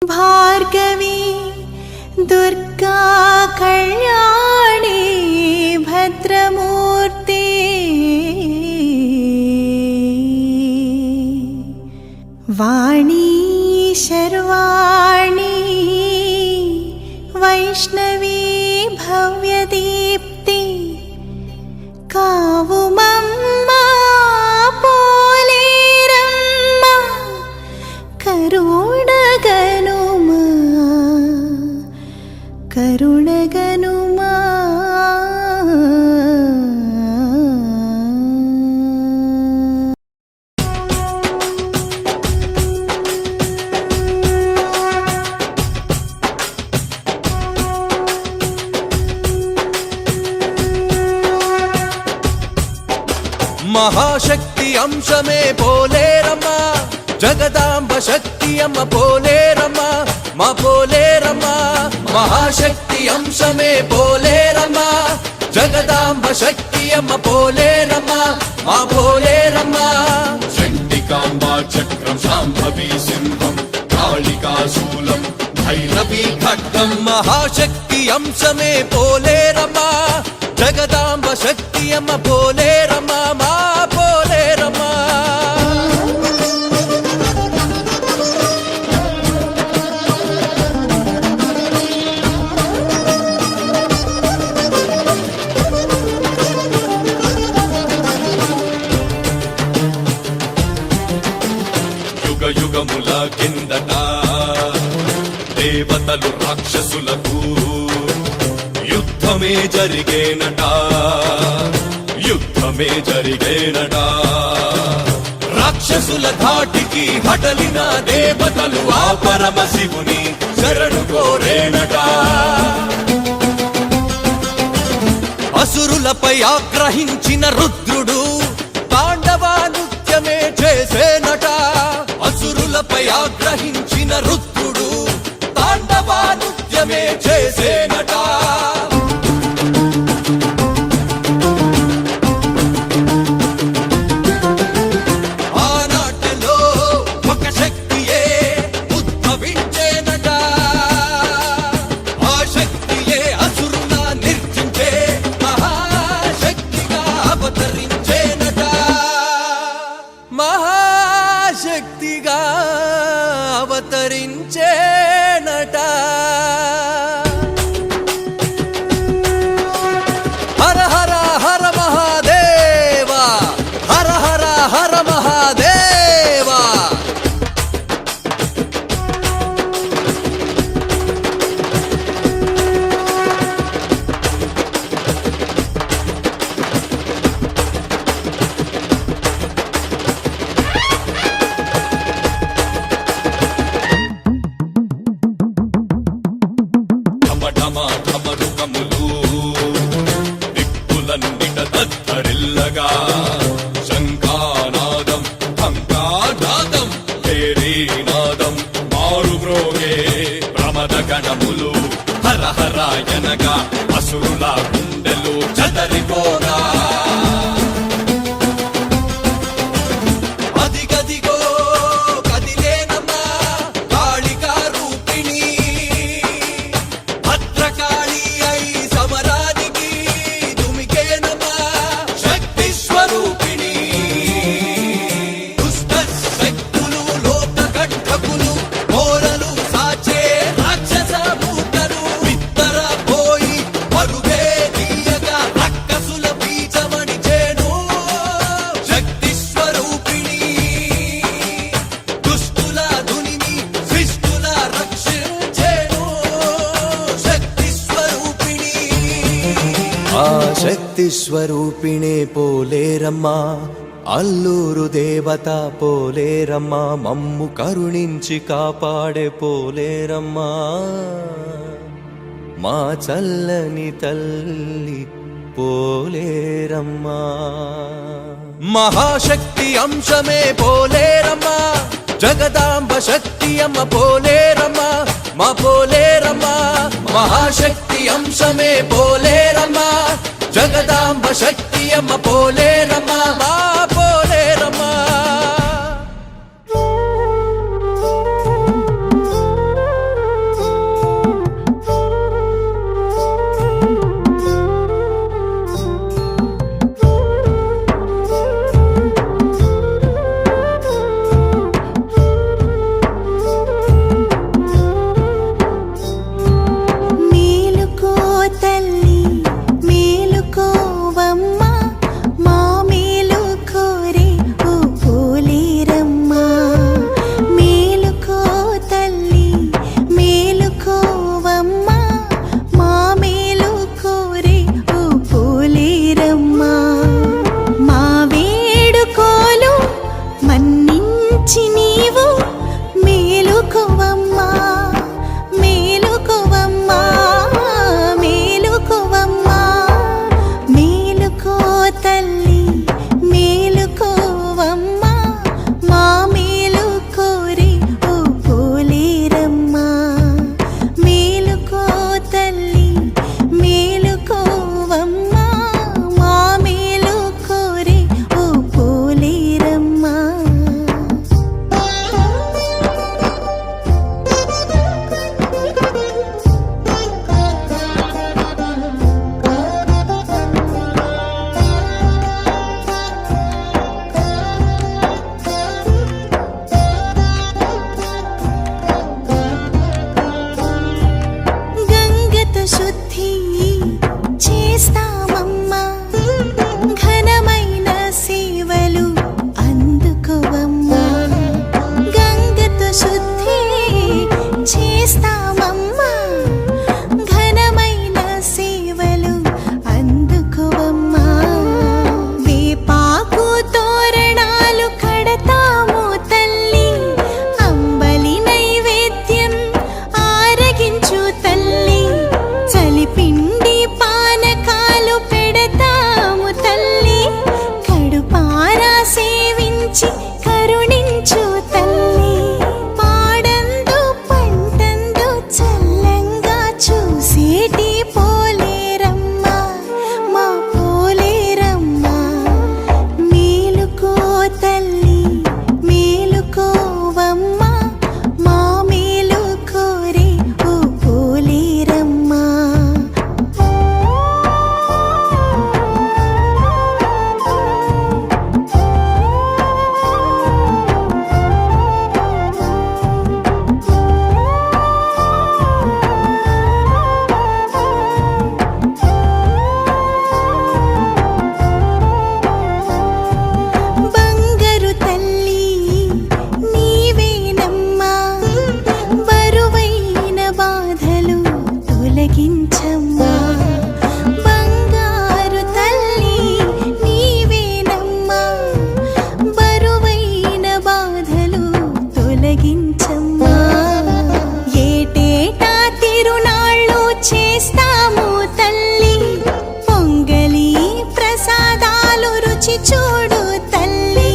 भार्गवी दुर्गा कल्याणी भद्रमूर्ति वाणी शर्वाणी वैष्णवी भव्यदीप्ति कावुमम्मा पोलेरम्मा करुणगनुमा करुणगनुमा महाशक्ति अंश में पोलेरम्मा जगदांब शक्ति अम्म पोलेरम्मा मां पोलेरम्मा महाशक्ति अंश में पोलेरम्मा जगदांब शक्ति अम्म पोलेरम्मा मां पोलेरम्मा चण्डिकाम्बा चक्रं शाम्भवी सिंहं कालिका शूलं भैरवी खड्गं महाशक्ति अंश में पोलेरम्मा जगदांब शक्ति अम्म पोलेरम्मा मां पोलेरम्मा युग युगमुल किंदట దేవతలు రాక్షసులకు యుద్ధమే జరిగేనట యుద్ధమే జరిగేనట రాక్షసుల ధాటికి హడలిన దేవతలు ఆ పరమశివుని శరణు కోరేనట అసురులపై ఆగ్రహించిన రుద్రుడు తాండవ నృత్యమే చేసేనట అసురులపై ఆగ్రహించిన రుద్రుడు తాండవ నృత్యమే చేసేనట ఆనాటలో ఒక శక్తియే ఉద్భవించేనట ఆ శక్తియే అసురుల నిర్జించే మహాశక్తిగా అవతరించేనట మహాశక్తిగా అవతరించేనట హర హర హర మహాదేవ హర హర హర మహాదేవ ఢమఢమ ఢమరుకములు దిక్కులన్నిట దత్తరిల్లగా శంఖానాదం ఢంకానాదం భేరీనాదం మారుమ్రోగే ప్రమద గణములు హర హరాయనగా అసురుల గుండెలు చదరిపోగా అదిగదిగో కదిలేనమ్మా కాళికా రూపిణి భద్రకాళి అయి సమరానికి దుమికేనమ్మా శక్తి స్వరూపిణి దుష్ట శక్తులు లోక కంఠకులు ఘోరలు సాచే రాక్షస మూటలు విత్తర పోయి పరుగే తీయగా రక్కసుల బీజమణి చేను శక్తి స్వరూపిణి దుష్టుల ధునిని శిష్టుల రక్షించేను శక్తి స్వరూపిణి ఆ శక్తి స్వరూపిణే పోలేరమ్మా అల్లూరు దేవత పోలేరమ్మా మమ్ము కరుణించి కాపాడే పోలేరమ్మా మా చల్లని తల్లి పోలేరమ్మా మహాశక్తి అంశమే పోలేరమ్మా జగదాంబ శక్తి అమ్మ పోలేరమ్మా మా పోలేరమ్మా మహాశక్తి అంశమే పోలేరమ్మా జగదాంబ శక్తి అమ్మ పోలేరమ్మా మా పోలేరమ్మా చేస్తామమ్మా ఘనమైన సేవలు అందుకోవమ్మా వేపాకు తోరణాలు కడతాము తల్లి అంబలి నైవేద్యం ఆరగించు తల్లి చలిపిండి పానకాలు పెడతాము తల్లి కడుపారా సేవించి కరుణించు తల్లి పాడందు పంటందు చల్లంగా చూసేటి పోలేరమ్మా మా పోలేరమ్మా మేలుకో తల్లి మేలుకోవమ్మా మా మేలు కోరే ఓ పోలేరమ్మా బంగారు తల్లి నీవేనమ్మా బరువైన బాధలు తొలగించమ్మా బంగారు తల్లి నీవేనమ్మా బరువైన బాధలు తొలగించమ్మా ఏటేటా తిరునాళ్ళు చేస్తాము తల్లి పొంగలి ప్రసాదాలు రుచి చూడు తల్లి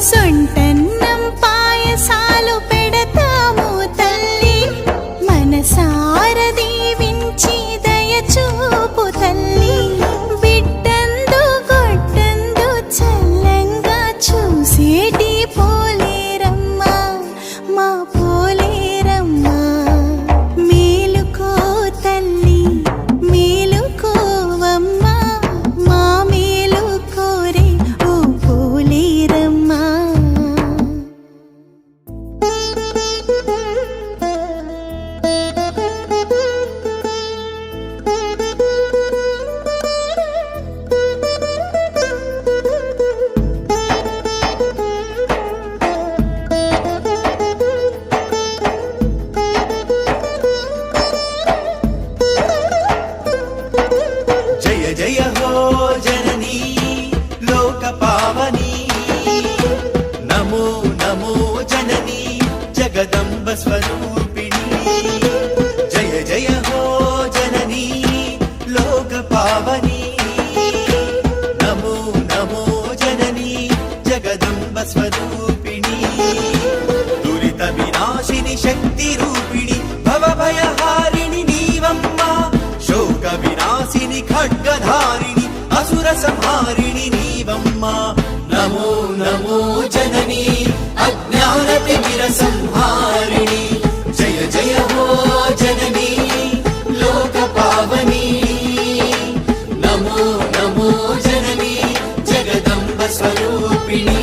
సొంటన్నం పాయసాలు పెడతాము తల్లి మనసార దీవించి దయచూపు తల్లి బిడ్డందు గొడ్డందు చల్లంగా చూసేటి పోలేరమ్మా మా పోలేరమ్మా మేలుకో తల్లి మేలుకోవమ్మా మా మేలు కోరే ఓ పోలేరమ్మా జయ జయ హో జననీ లోక పావని నమో నమో జననీ జగదంబ స్వరూపిణి జయ జయ హో జననీ లోక పావని నమో నమో జననీ జగదంబ స్వరూపిణి దురిత వినాశిని శక్తి రూపిణి భవ భయహారిణి నీవమ్మా శోక వినాశిని ఖడ్గధారిణి అసుర సంహారిణి నీవమ్మా నమో నమో జననీ అజ్ఞాన తిమిర సంహారిణి జయ జయ హో జననీ లోక పావని నమో నమో జననీ జగదంబ స్వరూపిణి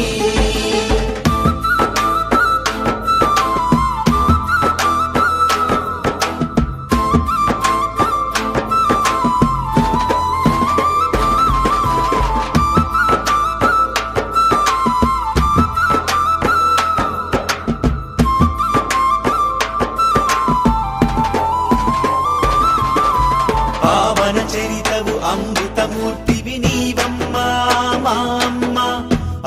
పావన చరితవు అమృతమూర్తివి నీవమ్మా మా అమ్మ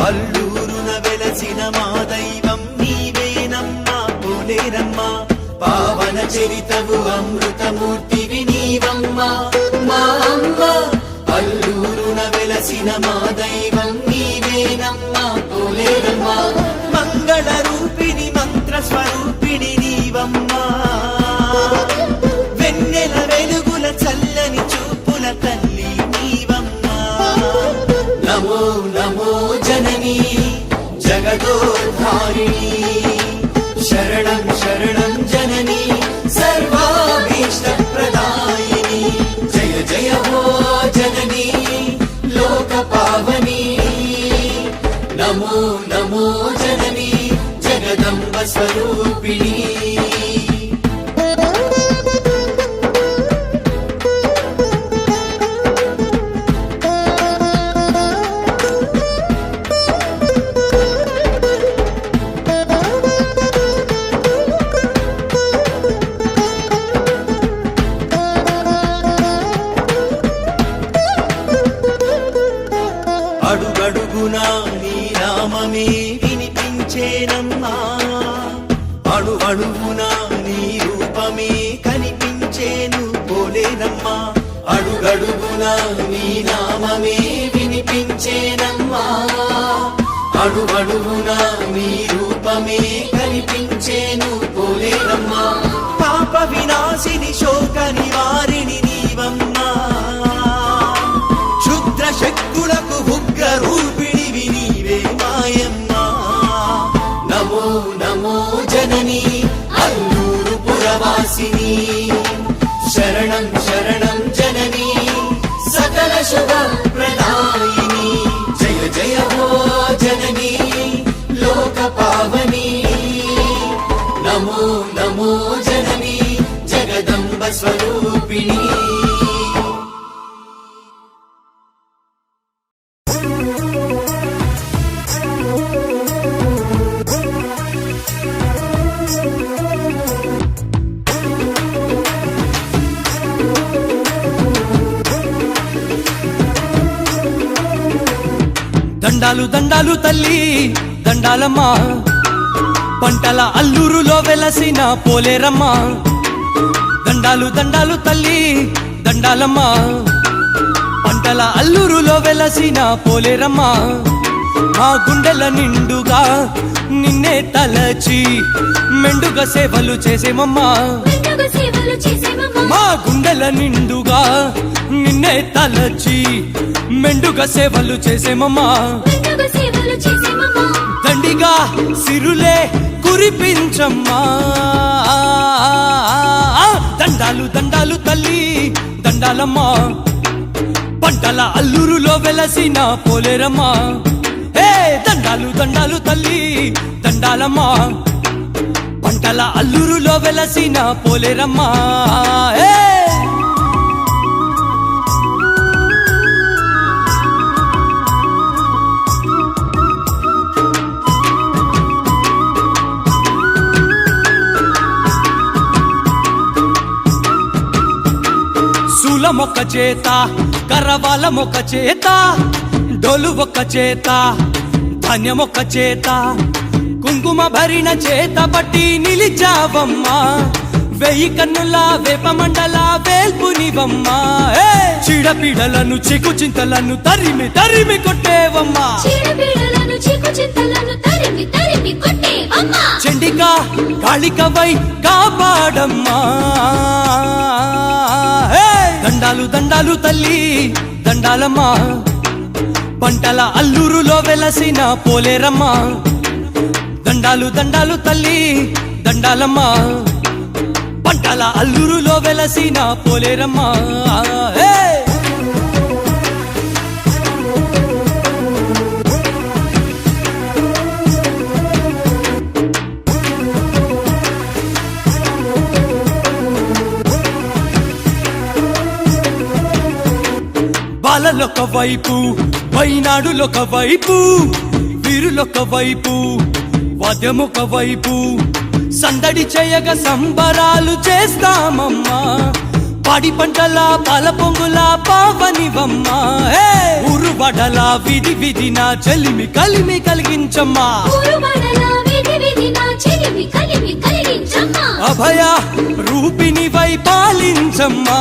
అల్లూరున వెలసిన మా దైవం నీవేనమ్మా పోలేరమ్మా పావన చరితవు అమృతమూర్తివి నీవమ్మా మా అమ్మ అల్లూరున వెలసిన మా దైవం నీవేనమ్మా పోలేరమ్మా మంగళ రూపిణి మంత్ర స్వరూపిణి నీవమ్మా వెన్నెల వెలుగుల చల్లని చూపుల తల్లి నీవమ్మా నమో నమో జననీ జగదోద్ధారిణి శరణం శరణం జననీ సర్వాభీష్ట ప్రదాయిని జయ జయ హో జననీ లోక పావని నమో నమో జననీ జగదంబ స్వరూపిణి అణువణువున నీ రూపమే కనిపించేను పోలేరమ్మా అడుగడుగున నీ నామమే వినిపించేనమ్మా అడుగడుగున నీ రూపమే కనిపించేను పోలేరమ్మా పాప వినాశిని శోక నివారిణి నీవమ్మా క్షుద్ర శక్తులకు ఉగ్ర రూపిణివి నీవే మాయమ్మా నమో నమో జనని అల్లూరు పురవాసిని శరణం శరణం జనని సకల శుభ ప్రదాయిని జయ జయ హో జనని లోక పావని నమో నమో జనని జగదంబ స్వరూపిణి దండాలు దండాలు తల్లి దండాలమ్మ పంటల అల్లూరులో వెలసిన పోలేరమ్మ దండాలు దండాలు తల్లి దండాలమ్మ పంటల అల్లూరులో వెలసిన పోలేరమ్మ మా గుండెల నిండుగా నిన్నే తలచి మెండుగా సేవలు చేసేమమ్మా మా గుండెల నిండుగా నిన్నే తలచి మెండుగా సేవలు చేసేమమ్మా దండిగా సిరులే కురిపించమ్మా దండాలు దండాలు తల్లి దండాలమ్మా పంటల అల్లూరులో వెలసిన పోలేరమ్మా ఏ దండాలు దండాలు తల్లి దండాలమ్మా పంటల అల్లూరులో వెలసిన పోలేరమ్మా ఏ మొక్క చేత కర్రవాల మొక్క చేత డోలు ఒక్క చేత ధాన్యమొక్క చేత కుంకుమ భరిన చేత బట్టి నిలిచావమ్మా వెయ్యి కన్నుల వేపమండల వేల్పునివమ్మా చీడపీడలను చిక్కు చింతలను తరిమి తరిమి కొట్టేవమ్మా చండికా కాళికవై కాపాడమ్మా దండాలు దండాలు తల్లి దండాలమ్మా పంటల అల్లూరులో వెలసిన పోలేరమ్మా దండాలు దండాలు తల్లి దండాలమ్మా పంటల అల్లూరులో వెలసిన పోలేరమ్మా బాలలొక వైపు వైనాడులొక వైపు వీరులొక వైపు వాద్యమొక వైపు సందడి చేయగా సంబరాలు చేస్తామమ్మా పాడి పంటల పాల పొంగుల పావనివమ్మా ఊరు వడల విధి విధిన చెలిమి కలిమి కలిగించమ్మా అభయ రూపిణివై పాలించమ్మా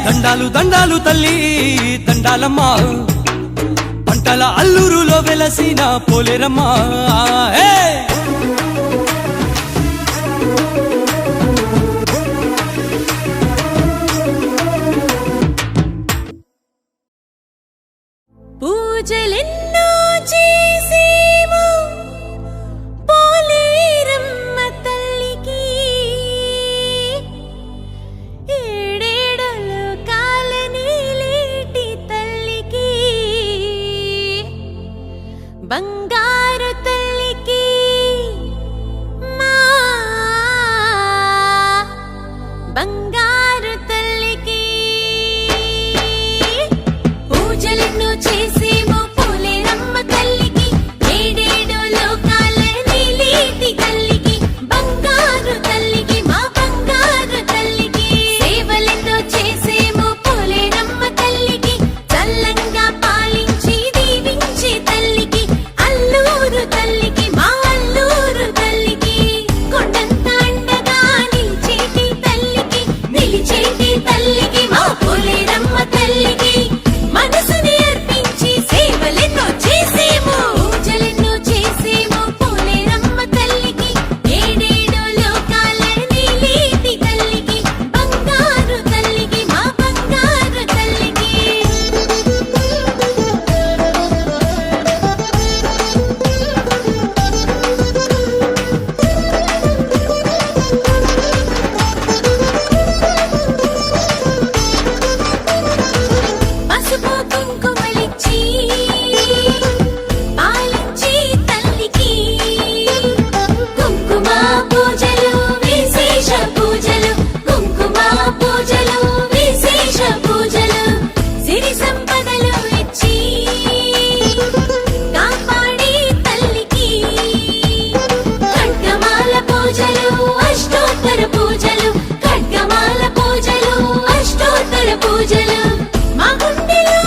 దండాలు దండాలు తల్లి దండాలమ్మా పంటల అల్లూరులో వెలసిన పోలేరమ్మా పూజలెన్నో చేసేము పోలేరమ్మ తల్లికి ఏడేడలు కాలనీలేటి తల్లికి బంగారు తల్లికి మా బంగారు తల్లికి పూజలెన్నో చేసేము పోలేరమ్మ అష్టోత్తర పూజలు ఖడ్గమాల పూజలు అష్టోత్తర పూజలు మా గుండెలో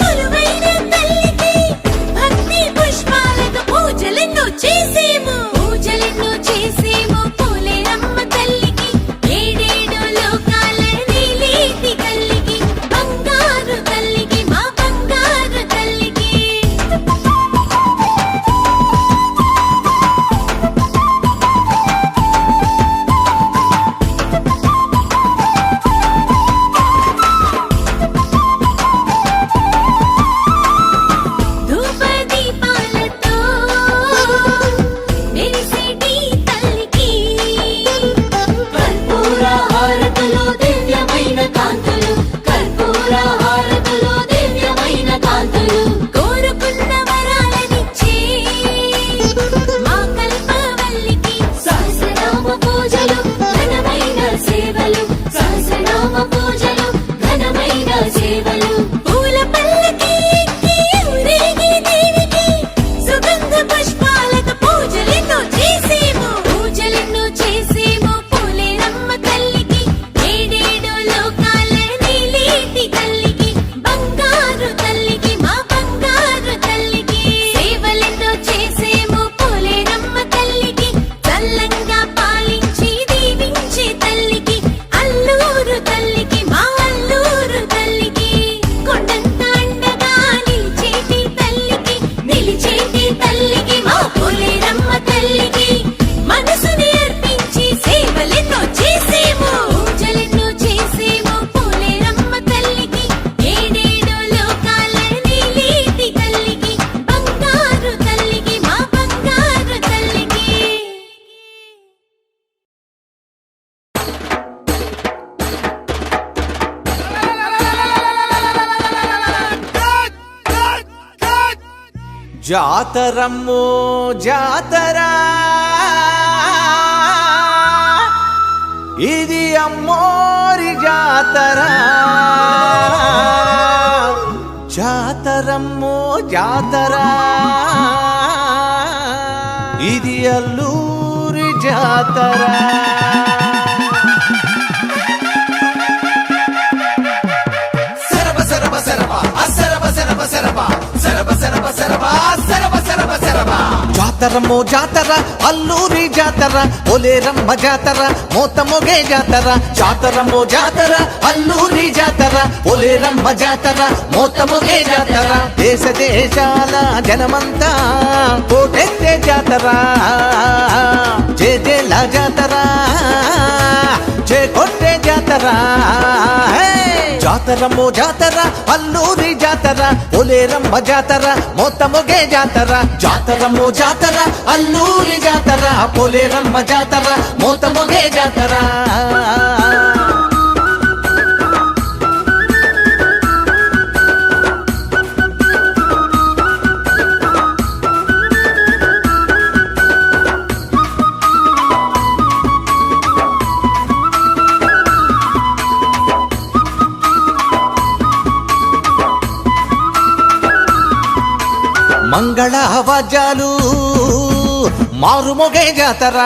కొలువైన తల్లికి భక్తి పుష్పాలతో పూజలెన్నో చేసేము పోలేరమ్మ తల్లికి ఏడేడు లోకాల నీలేటి తల్లికి బంగారు తల్లికి మా బంగారు తల్లికి ధూప దీపాలతో మెరిసేటి తల్లికి కర్పూర హారతులు దివ్యమైన కాంతులు కర్పూర హారతులు దివ్యమైన కాంతులు కోరుకున్న వరాలనిచ్చే మా కల్పవల్లికి సహస్రనామ పూజలు ఘనమైన సేవలు సహస్రనామ పూజలు ఘనమైన సేవలు పూల పల్లకి ఎక్కి ఊరేగే దేవికి సుగంధ పుష్పాలతో పూజలెన్నో చేసేము పోలేరమ్మ తల్లికి ఏడేడు లోకాల నీలేటి తల్లికి బంగారు తల్లికి మా బంగారు తల్లికి సేవలెన్నో చేసేము పోలేరమ్మ తల్లికి చల్లంగా పాలించి దీవించే తల్లికి అల్లూరు తల్లికి మా అల్లూరు తల్లికి కొండంత అండగా నిలిచేటి తల్లికి మా పోలేరమ్మ తల్లికి మనసుని అర్పించి సేవలెన్నో చేసేము పోలేరమ్మ తల్లికి ఏడేడు లోకాల నీలేటి తల్లికి బంగారు తల్లికి మా బంగారు తల్లికి జాతరమ్మో జాతర ఇది అమ్మోరి జాతర జాతరమ్మో జాతర ఇది అల్లూరి జాతర సరబ సరబ సరబ అసరబ సరబ సరబ సరబ సరబ సరబ సరబ సరబ సరబ జాతరమ్మో జాతర అల్లూరి జాతర పోలేరమ్మ జాతర మోత మొగే జాతర జాతరమ్మో జాతర అల్లూరి జాతర పోలేరమ్మ జాతర మోత మొగే జాతర దేశ దేశాల జనమంతా కోటెత్తే జాతర జయ జయల జాతర జయ కొట్టే జాతర జాతరమ్మో జాతర అల్లూరి జాతర పోలేరమ్మ జాతర మోత మొగే జాతర జాతరమ్మో జాతర అల్లూరి జాతర పోలేరమ్మ జాతర మోత మొగే జాతర మంగళ వాద్యాలు మారుమొగే జాతర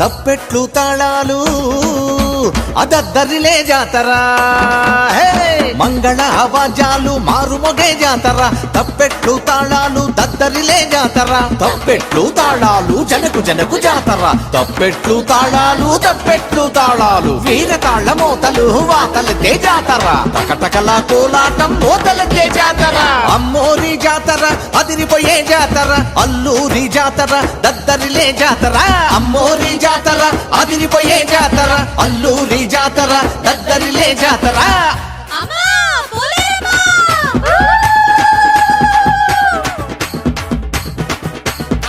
తప్పెట్లు తాళాలు అదద్దరిలే జాతర మంగళ వాద్యాలు మారుమొగే జాతర తప్పెట్లు తాళాలు దద్దరిలే జాతర తప్పెట్లు తాళాలు జనకు జనకు జాతర తప్పెట్లు తాళాలు వీర తాళ మోతలు వాతలకే జాతర టకటకల కోలాటం మోతలకే జాతర అమ్మోరి జాతర అదిరిపోయే జాతర అల్లూరి జాతర దద్దరిలే జాతర అమ్మోరి జాతర అదిరిపోయే జాతర అల్లూరి జాతర దద్దరిలే జాతర అమ్మా పోలేరమ్మ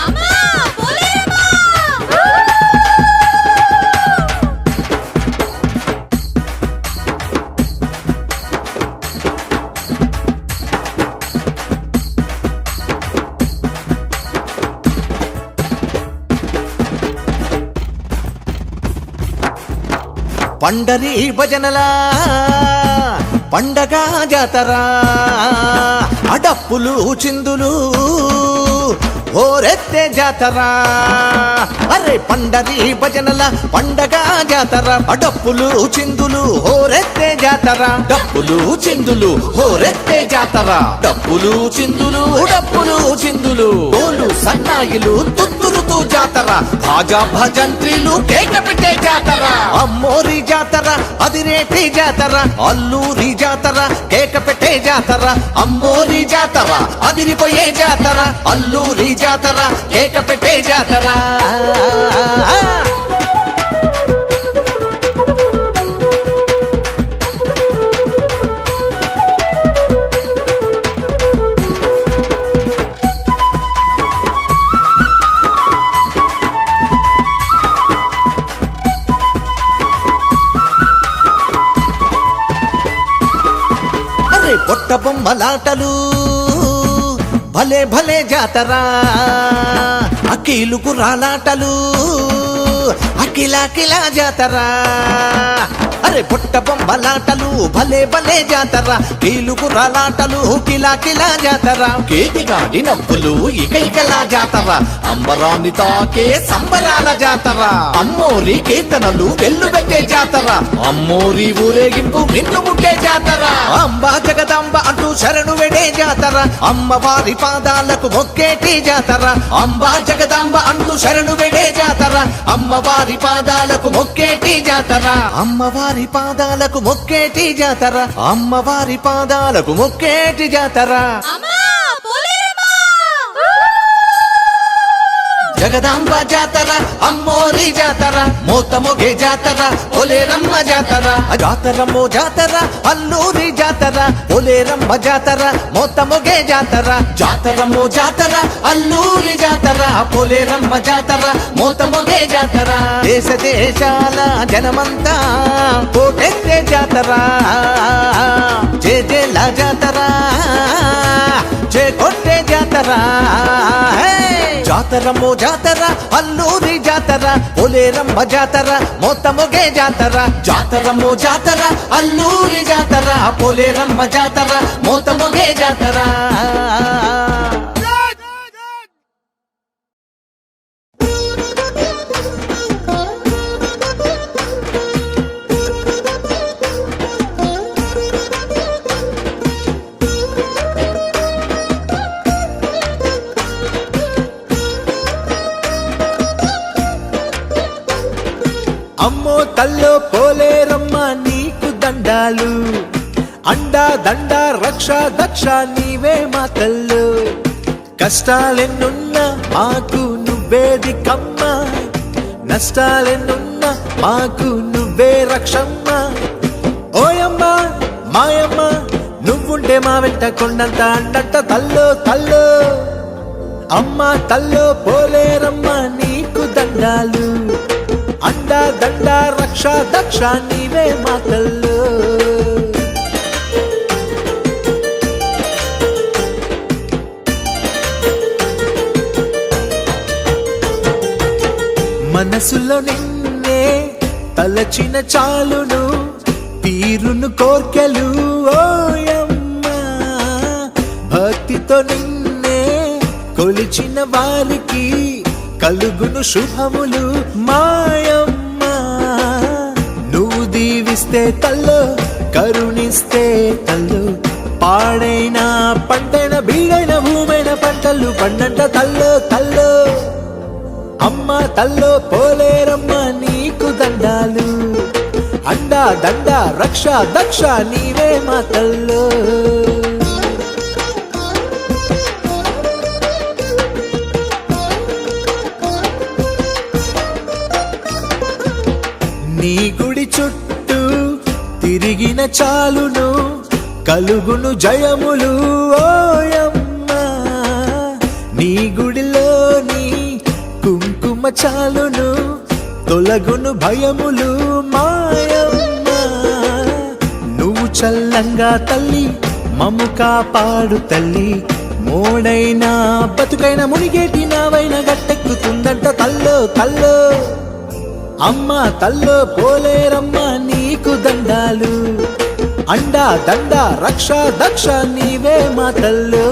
అమ్మా పోలేరమ్మ పండరి భజనలా పండగ జాతర అడప్పులు చిందులు ఓరెత్తే జాతర అరే పండరి భజనల పండగ జాతర డప్పులు చిందులు హోరెత్తే జాతర డప్పులు చిందులు హోరెత్తే జాతర డప్పులు చిందులు డప్పులు చిందులు డోలు సన్నాయిలు తుత్తురుతూ జాతర భాజా భజంత్రీలు కేక పెట్టే జాతర అమ్మోరి జాతర అదిరేటి జాతర అల్లూరి జాతర కేక పెట్టే జాతర అమ్మోరి జాతర అదిరిపోయే జాతర అల్లూరి జాతర కేక పెట్టే జాతర అరే పొట్ట బొమ్మలాటలు భలే భలే జాతర అకీలుకు రాలాటలు అకిలా జాతర అరే పొట్ట బొమ్మలాటలు భలే భలే జాతర కీలుకు రాలాటలు కిలా జాతర కేటిగాడి నవ్వులు ఇకలా జాతర అంబరాన్ని తాకే సంబరాల జాతర అమ్మోరి కీర్తనలు వెల్లుబెట్టే జాతర అమ్మోరి ఊరేగింపు మిన్ను ముట్టే జాతర అంబా జగదాంబ అంటూ శరణు వెడే జాతర అమ్మవారి పాదాలకు మొక్కేటి జాతర అంబా జగదాంబ అంటూ శరణు వెడే జాతర అమ్మవారి పాదాలకు మొక్కేటి జాతర అమ్మవారి పాదాలకు మొక్కేటి జాతర అమ్మవారి పాదాలకు మొక్కేటి జాతర అమ్మా పోలేరమ్మా జగదాంబ జాతర అమ్మోరి జాతర మోత మొగే జాతర పోలేరమ్మ జాతర జాతరమ్మో జాతర అల్లూరి జాతర పోలేరమ్మ జాతర మోత మొగే జాతర జాతరమ్మో జాతర అల్లూరి జాతర పోలేరమ్మ జాతర మోత మొగే జాతర దేశ దేశాల జనమంతా కోటెత్తే జాతర జేల జాతర జే కొట్టే జాతర జాతరమ్మో జాతర అల్లూరి జాతర పోలేరమ్మ జాతర మోత మొగే జాతర జాతరమ్మో జాతర అల్లూరి జాతర పోలేరమ్మ జాతర మోత మొగే జాతర అమ్మో తల్లో పోలేరమ్మ నీకు దండాలు అండా దండ రక్ష దక్ష నీవే మా తల్లు కష్టాలెన్నున్నా మాకు నువ్వేది కమ్మ నష్టాలెన్నున్న మాకు నువ్వే రక్షమ్మ ఓయమ్మ మాయమ్మ నువ్వుంటే మా వెంట కొండంత అండట తల్లో తల్లో అమ్మ తల్లో పోలేరమ్మ నీకు దండాలు అండా దండ రక్ష దక్ష నీవే మా తల్లు మనసులో నిన్నే తలచిన చాలును తీరును కోర్కెలు ఓయమ్మ భక్తితో నిన్నే కొలిచిన వారికి కలుగును శుభములు మాయమ్మ నువ్వు దీవిస్తే తల్లో కరుణిస్తే తల్లు పాడైన పంటైన బీడైన భూమైన పంటలు పండంట తల్లో తల్లో అమ్మ తల్లో పోలేరమ్మ నీకు దండాలు అండా దండ రక్ష దక్ష నీవే మా తల్లో నీ గుడి చుట్టూ తిరిగిన చాలును కలుగును జయములు ఓయమ్మ నీ గుడిలోని కుంకుమ చాలును తొలగును భయములు మాయమ్మ నువ్వు చల్లంగా తల్లి మమ్ము కాపాడు తల్లి మోడైనా బతుకైన మునిగేటి నావైన గట్టెక్కుతుందంట తల్లో తల్లో అమ్మ తల్లో పోలేరమ్మ నీకు దండాలు అండా దండ రక్ష దక్ష నీవే మా తల్లో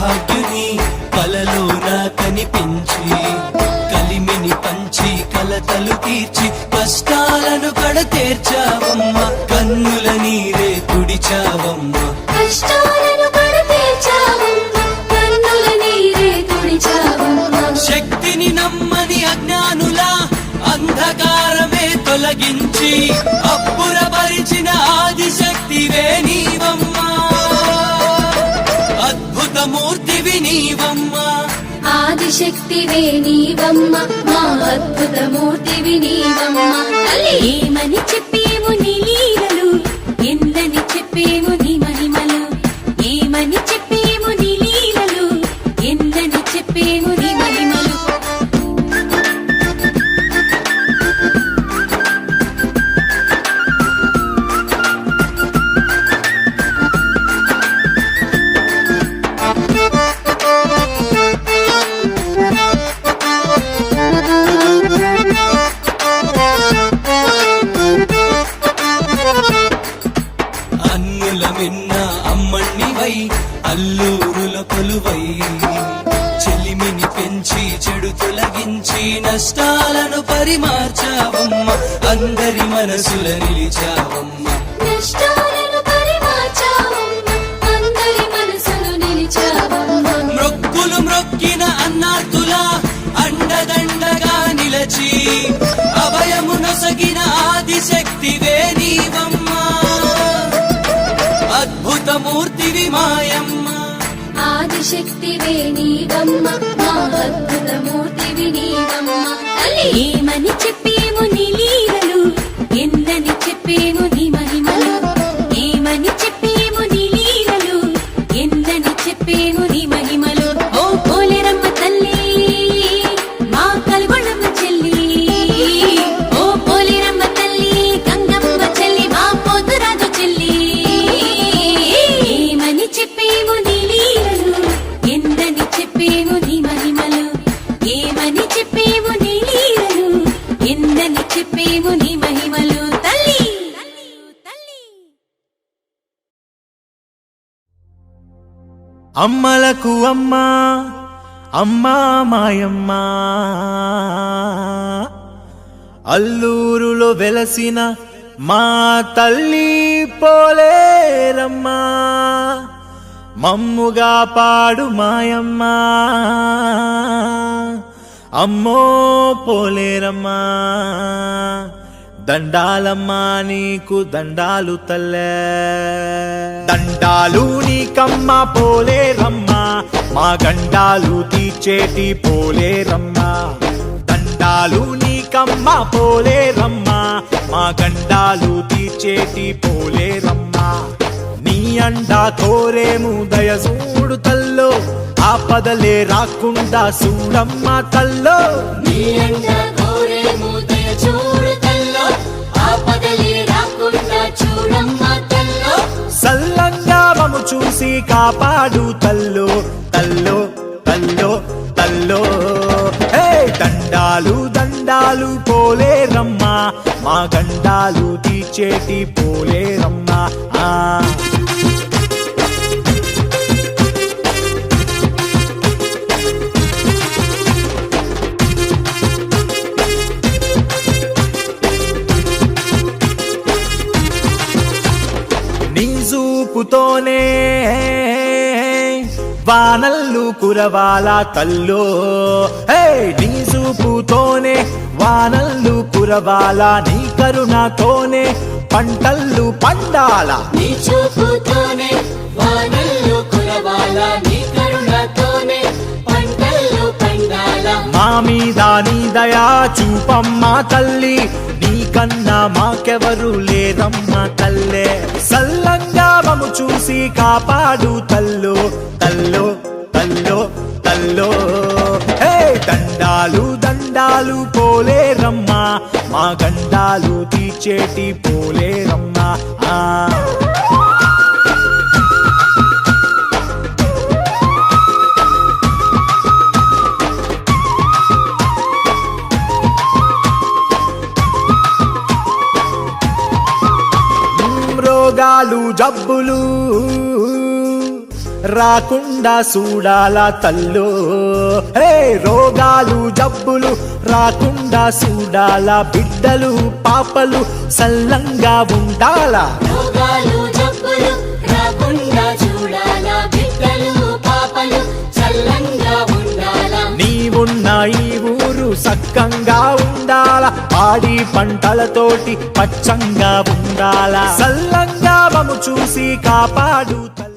సౌభాగ్యుని కలలోన కనిపించి కలిమిని పంచి కలతలు తీర్చి కష్టాలను కడతేర్చావమ్మ కన్నుల నీరే తుడిచావమ్మ కష్టాలను కడతీర్చావమ్మ, కన్నుల నీరే తుడిచావమ్మ. శక్తిని నమ్మని అజ్ఞానుల అంధకారమే తొలగించి అబ్బురపరిచిన ఆదిశక్తివే నీవమ్మా అద్భుతమూర్తివి నీవమ్మా ఆదిశక్తివే నీవమ్మ, మా అద్భుతమూర్తివి నీవమ్మ. తల్లి ఏమని చెప్పేము నీ లీలలు, ఎందని చెప్పేము నీ మహిమలు. ఏమని చెప్పేము నీ లీలలు, ఎందని చెప్పేము నీ మహిమలు. అన్నుల మిన్న అమ్మణ్ణివై అల్లూరుల కొలువై చెలిమిని పెంచి చెడు తొలగించి నష్టాలను పరిమార్చావమ్మ అందరి మనసుల నిలిచావమ్మ నష్టాలను పరిమార్చావమ్మ, అందరి మనసులు నిలిచావమ్మ. మ్రొక్కులు మ్రొక్కిన అన్నార్తుల అండదండగా నిలచి అభయము నొసగిన ఆదిశక్తివే నీవమ్మా అద్భుతమూర్తివి మాయమ్మ ఆదిశక్తివే నీవమ్మ, మా అద్భుతమూర్తివి నీవమ్మ. తల్లి ఏమని చెప్పేము నీ లీలలు, ఎందని చెప్పేము నీ మహిమలు. ఏమని చెప్పేము నీ లీలలు, ఎందని చెప్పేము నీ మహిమలు. ఓ పోలేరమ్మ తల్లి, మా కల్గొండమ్మ చెల్లి. ఓ పోలేరమ్మ తల్లి, గంగమ్మ చెల్లి, మా పోతురాజు చెల్లి. ఏమని చెప్పేము నీ లీలలు, ఎందని చెప్పేము నీ మహిమలు. ఏమని చెప్పేము నీ లీలలు, ఎందని చెప్పేము నీ మహిమలు. తల్లి అమ్మలకు అమ్మ అమ్మా మాయమ్మ అల్లూరులో వెలసిన మా తల్లి పోలేరమ్మ మమ్ముగా పాడు మాయమ్మ అమ్మో పోలేరమ్మ దండాలమ్మా నీకు దండాలు తల్లే దండాలు నీకమ్మ పోలేరమ్మ మా గండాలు తీర్చేటి పోలేరమ్మ దండాలు నీకమ్మ పోలేరమ్మ మా గండాలు తీర్చేటి పోలేరమ్మ నీ అండా కోరేము దయసూడు తల్లో ఆపదలే రాకుండా చూడమ్మ తల్లో నీ అండ కోరేము దయ చూడు తల్లో, ఆపదలే రాకుండా చూడమ్మ తల్లో. సల్లంగా మము చూసి కాపాడు తల్లో తల్లో తల్లో తల్లో హే దండాలు దండాలు పోలేరమ్మ మా గండాలు తీర్చేటి పోలేరమ్మ ఆ నీ చూపుతోనే వానల్లు కురవాల తల్లో హే నీ చూపుతోనే వానల్లు కురవాల నీ కరుణతోనే పంటల్లు పండాల నీ చూపుతోనే వానల్లు కురవాల, నీ కరుణతోనే పంటలు పండాల. మా మీద నీ దయా చూపమ్మ తల్లి నీకన్నా మాకెవరు లేరమ్మ తల్లే సల్లంగా మము చూసి కాపాడు తల్లో తల్లో తల్లో తల్లో హే దండాలు దండాలు పోలేరమ్మ మా గండాలు తీర్చేటి పోలేరమ్మ ఆ రోగాలు జబ్బులు రాకుండా చూడాల తల్లు హే రోగాలు జబ్బులు రాకుండా చూడాల బిడ్డలు పాపలు సల్లంగా ఉండాలా రోగాలు జబ్బులు రాకుండా చూడాలా బిడ్డలు పాపలు చల్లంగా ఉండాలా నీవున్న ఈ ఊరు సక్కంగా ఉండాల పాడి పంటలతోటి పచ్చంగా ఉండాల సల్లంగా మము చూసి కాపాడు తల్లు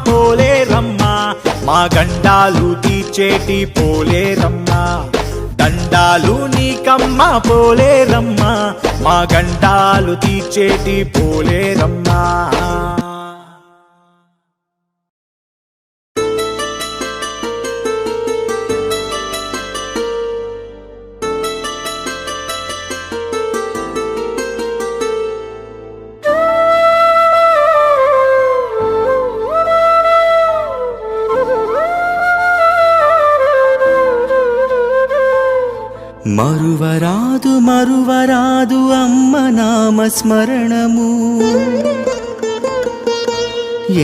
పోలేరమ్మ మా గండాలు తీర్చేటి పోలేరమ్మ దండాలు నీకమ్మ పోలేరమ్మ మా గండాలు తీర్చేటి పోలేరమ్మ మరువరాదు మరువరాదు అమ్మ నామస్మరణము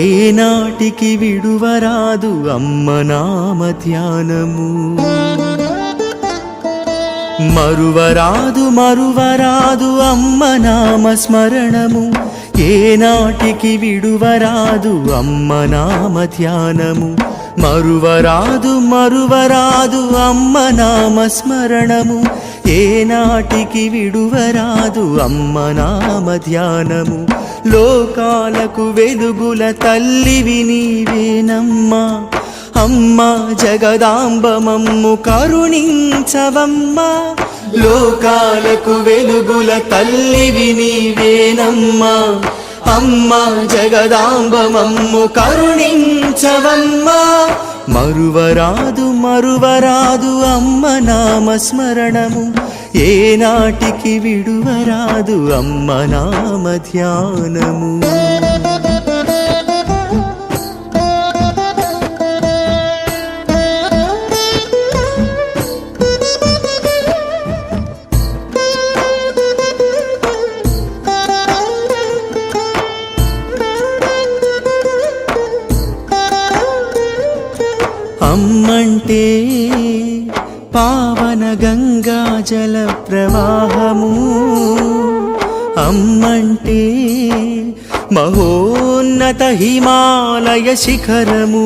ఏనాటికి విడువరాదు అమ్మ నామ ధ్యానము మరువరాదు మరువరాదు అమ్మ నామస్మరణము ఏనాటికి విడువరాదు అమ్మ నామ ధ్యానము మరువరాదు మరువరాదు అమ్మ నామస్మరణము ఏనాటికి విడువరాదు అమ్మ నామ ధ్యానము లోకాలకు వెలుగుల తల్లివి నీవేనమ్మా అమ్మ జగదాంబ మమ్ము కరుణించవమ్మా లోకాలకు వెలుగుల తల్లివి నీవేనమ్మా అమ్మ జగదాంబ మమ్ము కరుణించవమ్మా మరువరాదు మరువరాదు అమ్మ నామస్మరణము ఏనాటికి విడువరాదు అమ్మ నామ ధ్యానము అమ్మంటే పావన గంగా జల ప్రవాహము అమ్మంటే మహోన్నత హిమాలయ శిఖరము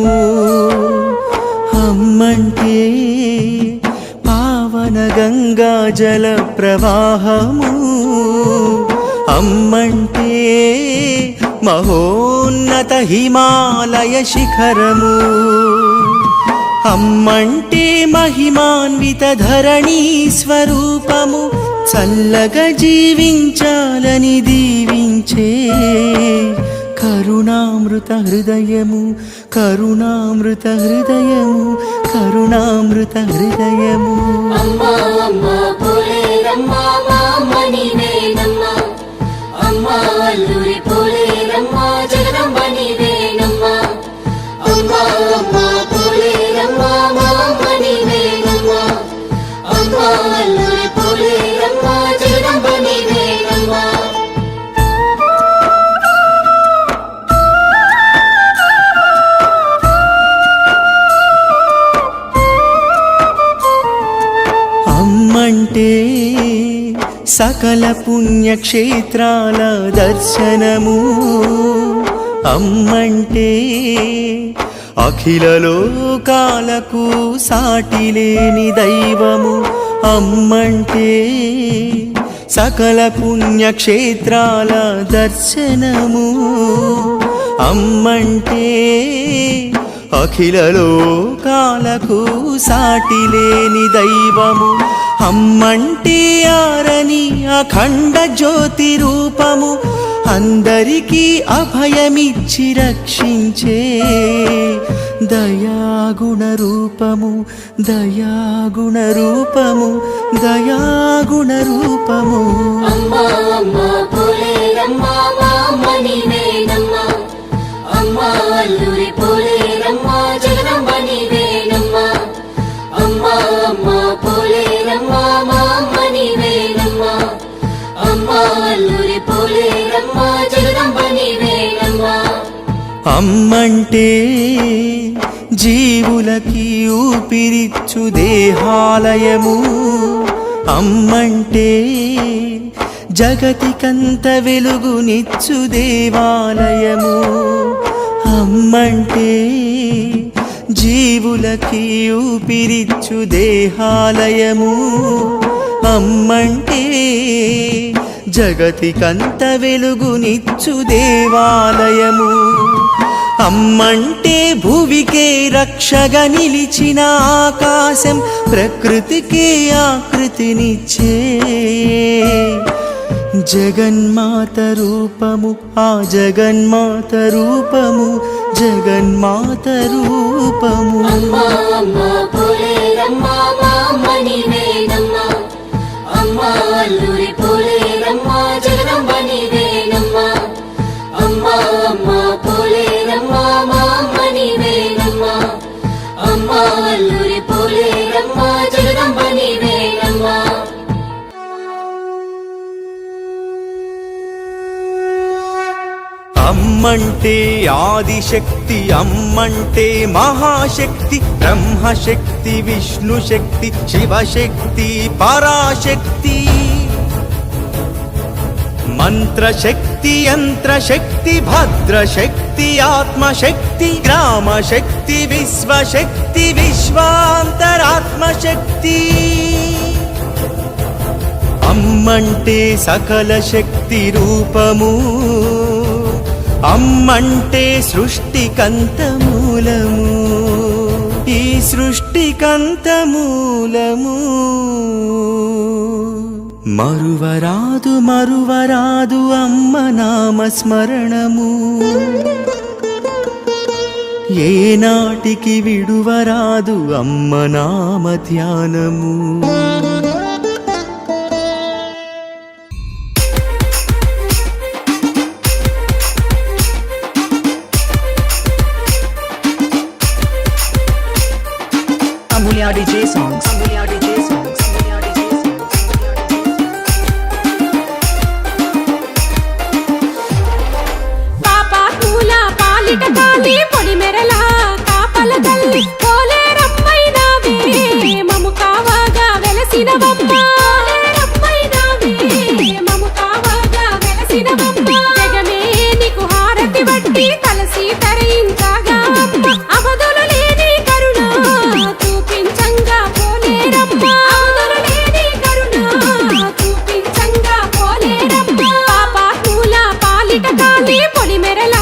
అమ్మంటే పావన గంగా జల ప్రవాహము అమ్మంటే మహోన్నత హిమాలయ శిఖరము అమ్మంటే మహిమాన్విత ధరణీ స్వరూపము చల్లగా జీవించాలని దీవించే కరుణామృత హృదయము కరుణామృత హృదయము కరుణామృత హృదయము అమ్మా అమ్మా పోలేరమ్మ మా అమ్మ నీవేనమ్మ అమ్మా అల్లూరి పోలేరమ్మ జగదంబ నీవేనమ్మ అమ్మా అమ్మా పోలేరమ్మ మా అమ్మ నీవేనమ్మ అమ్మా అల్లూరి పోలేరమ్మ జగదంబ నీవేనమ్మ అమ్మంటే సకల పుణ్యక్షేత్రాల దర్శనము అమ్మంటే అఖిల లోకాలకు సాటిలేని దైవము అమ్మంటే సకల పుణ్యక్షేత్రాల దర్శనము అమ్మంటే అఖిల లోకాలకు సాటిలేని దైవము అమ్మంటే ఆరని అఖండ జ్యోతి రూపము అందరికీ అభయమిచ్చి రక్షించే దయాగుణ రూపము దయాగుణ రూపము దయాగుణ రూపము అమ్మా అమ్మా పోలేరమ్మ మా అమ్మ నీవేనమ్మ అమ్మా అల్లూరి పోలేరమ్మ జగదంబ నీవేనమ్మ అమ్మా అమ్మా పోలేరమ్మ మా అమ్మ నీవేనమ్మ అమ్మా అల్లూరి పోలేరమ్మ జగదంబ నీవేనమ్మ అమ్మంటే జీవులకి ఊపిరిచ్చు దేహాలయము అమ్మంటే జగతికంత వెలుగునిచ్చు దేవాలయము అమ్మంటే జీవులకి ఊపిరిచ్చు దేహాలయము అమ్మంటే జగతికంత వెలుగునిచ్చు దేవాలయము అమ్మంటే భువికే రక్షగా నిలిచిన ఆకాశం, ప్రకృతికే ఆకృతినిచ్చే జగన్మాత రూపము, ఆ జగన్మాత రూపము, జగన్మాత రూపము. అమ్మా అమ్మా పోలేరమ్మా మా అమ్మ నీవేనమ్మా, అమ్మా అల్లూరి పోలేరమ్మా జగదంబ నీవేనమ్మా. అమ్మా అమ్మా పోలేరమ్మా మా అమ్మ నీవేనమ్మా, అమ్మా అల్లూరి పోలేరమ్మా జగదంబ నీవేనమ్మా. అమ్మంటే ఆదిశక్తి, అమ్మంటే మహాశక్తి, బ్రహ్మశక్తి, విష్ణుశక్తి, శివశక్తి, పరాశక్తి. మంత్రశక్తి, యంత్రశక్తి, భద్రశక్తి, ఆత్మశక్తి, గ్రామశక్తి, విశ్వశక్తి, విశ్వాంతరాత్మశక్తి. అమ్మంటే సకల శక్తి రూపము, అమ్మంటే సృష్టికంత మూలము, ఈ సృష్టికంత మూలము. మరువరాదు మరువరాదు అమ్మ నామస్మరణము, ఏనాటికి విడువరాదు అమ్మ నామ ధ్యానము. Amulya DJ songs. Amulya DJ songs. Amulya DJ songs. పాపాత్ముల పాలిట కాలి పొడిమెరల కాపల తల్లి పోలేరమ్మైనావే మము కావాగా వెలసినవమ్మ. పోలేరమ్మైనావే మము కావాగా వెలసినవమ్మ. జగమే నీకు హారతి వట్టి తలసి తరించగా అమ్మ. అవధులు లేని కరుణ చూపించంగా పోలేరమ్మ, అవధులు లేని కరుణ చూపించంగా పోలేరమ్మ. పాపాత్ముల పాలిట కాలి పొడిమెరల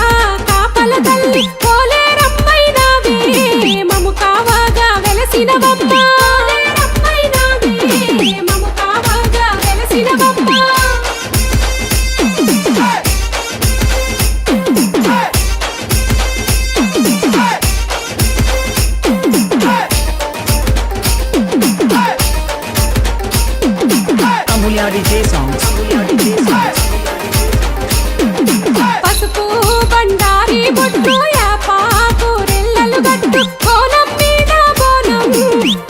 కాపల తల్లి పోలేరమ్మైనావే మము కావాగా వెలసినవమ్మ. పోలేరమ్మైనావే మము కావాగా వెలసినవమ్మ. Amulya DJ songs. Amulya DJ songs. పసుపు బండారి బొట్టు యాపాకు రెల్లలు గట్టు కోనం మీద బోనం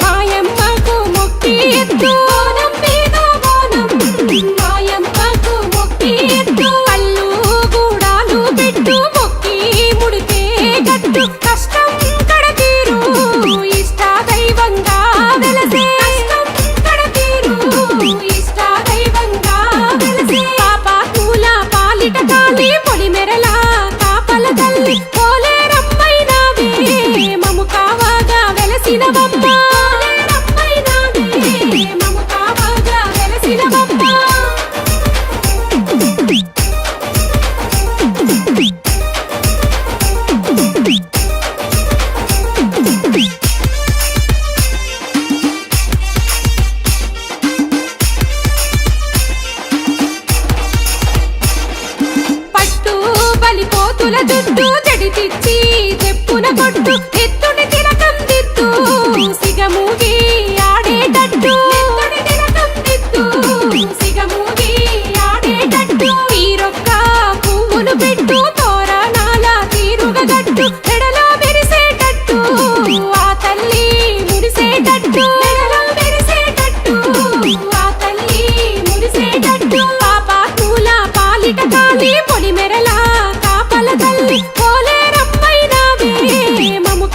మాయమ్మకు మొక్కి ఎత్తు. కోనం మీద బోనం మాయమ్మకు మొక్కి ఎత్తు. కళ్ళు గూడాలు పెట్టు మొక్కి ముడితే గట్టు. కష్టం కడతీరు ఇష్ట దైవంగా వెలసే. కష్టం కడతీరు ఇష్ట దైవంగా వెలసే. పాపాత్ముల పాలిట కాలి పొడిమెరల కాపల తల్లి పోలేరమ్మైనావే మము కావాగా వెలసినవమ్మ. పోలేరమ్మైనావే మము కావాగా వెలసినవమ్మ. పట్టు బలిపోతుల జుట్టు జడితిచ్చి చెప్పున కొట్టు. ఎత్తుడి తిలకం దిద్దు సిగమూగి ఆడేటట్టు. ఎత్తుడి తిలకం దిద్దు సిగమూగి ఆడేటట్టు. తీరొక్క పువ్వులు పెట్టు తోరణాల తీరుగా గట్టు. మెడలో మెరిసేటట్టు ఆ తల్లి మురిసేటట్టు. మెడలో మెరిసేటట్టు ఆ తల్లి మురిసేటట్టు. పాపాత్ముల పాలిట కాలి పొడిమెరల కాపల తల్లి పోలేరమ్మైనావే మము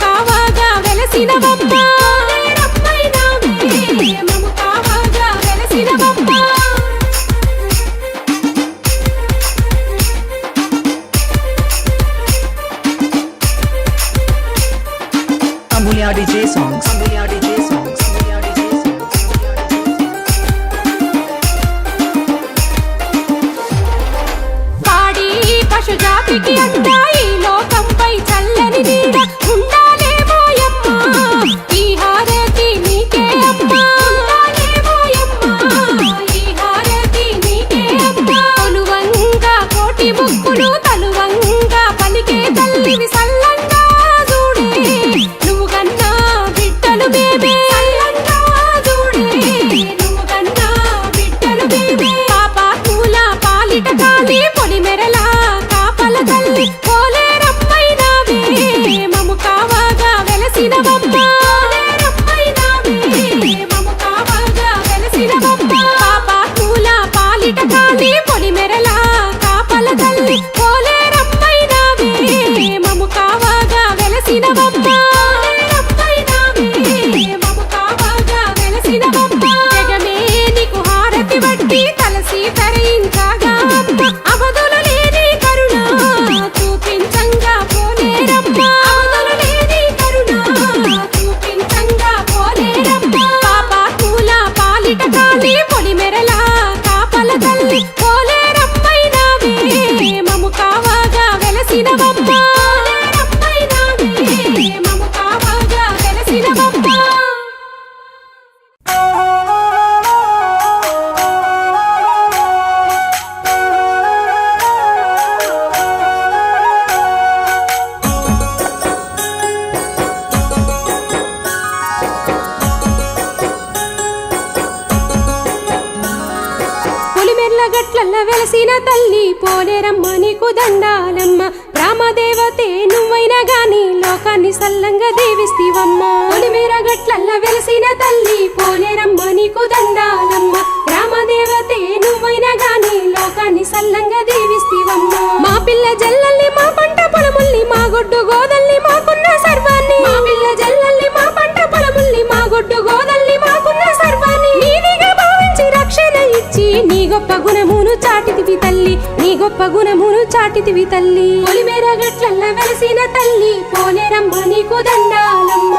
గట్లల్ల వెలసిన తల్లి పోలేరమ్మ నీకు దండాలమ్మ రామదేవతే నువ్వైనా గాని లోకాన్ని సల్లంగా దీవిస్తివమ్మ పొలిమేర గట్లల్ల వెలసిన తల్లి పోలేరమ్మ నీకు దండాలమ్మ రామదేవతే నువ్వైనా గాని లోకాన్ని సల్లంగా దీవిస్తివమ్మ మా పిల్ల జల్లల్లి మా పంట పొలముల్లి మా గొడ్డు గోదల్లి మాకున్న సర్వాన్ని మా పిల్ల జల్లల్లి మా పంట పొలముల్లి మా గొడ్డు గోదల్లి మాకున్న సర్వాన్ని నీదిగా భావించి రక్షణ ఇచ్చి నీ గొప్ప గుణమును చాటితివి తల్లి నీ గొప్ప గుణమును చాటితివి తల్లి పొలిమేర గట్లల్ల వెలసిన తల్లి పోలేరమ్మ నీకు దండాలమ్మ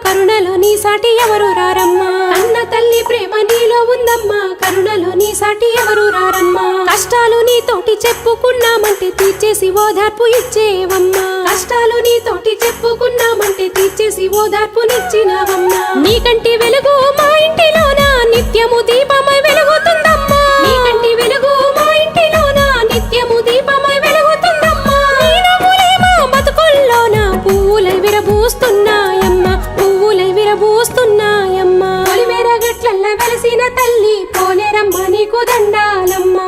కరుణలో నీ సాటి ఎవరు రారమ్మా అన్న తల్లి ప్రేమ నీలో ఉందమ్మా కరుణలో నీ సాటి ఎవరు రారమ్మా కష్టాలు నీతోటి చెప్పుకున్నామంటే తీర్చేసి ఓదార్పు ఇచ్చేవమ్మా కష్టాలు నీతోటి చెప్పుకున్నామంటే తీర్చేసి ఓదార్పునిచ్చినవమ్మా నీకంటి వెలుగు మా ఇంటిలోన నిత్యము దీపమై వెలుగుతుందమ్మా నీకంటి వెలుగు మా ఇంటిలోన నిత్యము దీపమై వెలుగుతుందమ్మా నీ నవ్వులే మా బతుకుల్లోన పువ్వులై విరబూస్తున్నాయమ్మా విరబూస్తున్నాయమ్మా పొలిమేర గట్లల్ల వెలసిన తల్లి పోలేరమ్మ నీకు దండాలమ్మా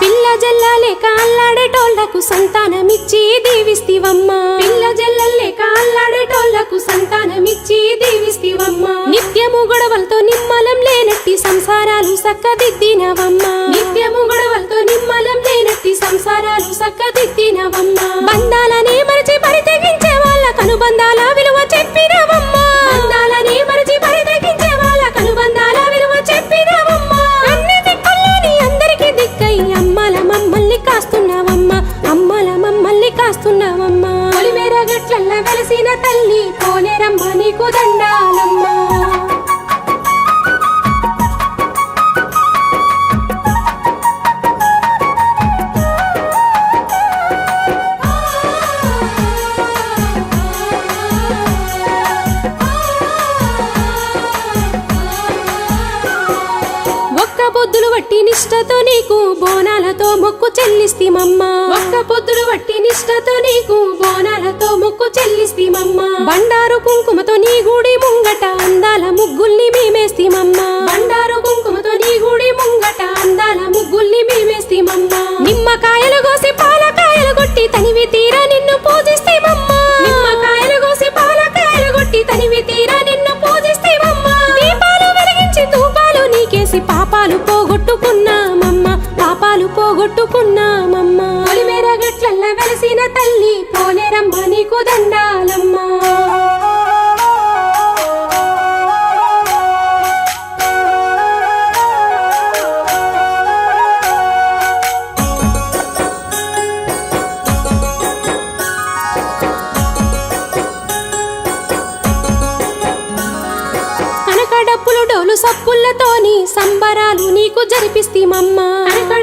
పిల్ల జల్లలేక అల్లాడేటోళ్లకు సంతానమిచ్చి దీవిస్తివమ్మా పిల్ల జల్లలేక అల్లాడేటోళ్లకు సంతానమిచ్చి దీవిస్తివమ్మా నిత్యము గొడవలతో నిమ్మలం లేనట్టి సంసారాలు సక్కదిద్దినవమ్మా నిత్యము గొడవలతో నిమ్మలం లేనట్టి సంసారాలు సక్కదిద్దినవమ్మా బంధాలనే మరచి పరితెగించే వాళ్ళ కనుబంధాల విలువ చెప్పినవమ్మా బంధాలనే మరచి పరితెగించే వాళ్ళ కనుబంధాల విలువ చెప్పినవమ్మా అన్ని దిక్కుల్లోని అందరికి దిక్కై అమ్మల మమ్మల్ని కాస్తున్నావమ్మా అమ్మల మమ్మల్ని కాస్తున్నావమ్మా పొలిమేర గట్లల్ల వెలసిన తల్లి పోలేరమ్మ నీకు దండాలమ్మా పొద్దులు వట్టి నిష్టతో నీకు బోనాలతో మొక్కు చెల్లిస్తిమమ్మా ఒక్క పొద్దులు వట్టి నిష్టతో నీకు బోనాలతో మొక్కు చెల్లిస్తిమమ్మా బండారు కుంకుమతో నీ గుడి ముంగట అందాల ముగ్గుల్ని మేమేస్తిమమ్మా బండారు కుంకుమతో నీ గుడి ముంగట అందాల ముగ్గుల్ని మేమేస్తిమమ్మా నిమ్మకాయలు కోసి పాలకాయలు కొట్టి తనివి తీరా నిన్ను పూజిస్తిమమ్మా నిమ్మకాయలు కోసి పాలకాయలు కొట్టి తనివి తీరా నిన్ను పూజిస్తిమమ్మా దీపాలు వెలిగించి ధూపాలు నీకేసి పాపాలు పోగొట్టుకున్నామమ్మా పాపాలు పోగొట్టుకున్నామమ్మా పొలిమేర గట్లల్ల వెలసిన తల్లి పోలేరమ్మ నీకు దండాలమ్మా డప్పులు డోలు సప్పులతోని సంబరాలు నీకు జరిపిస్తిమమ్మా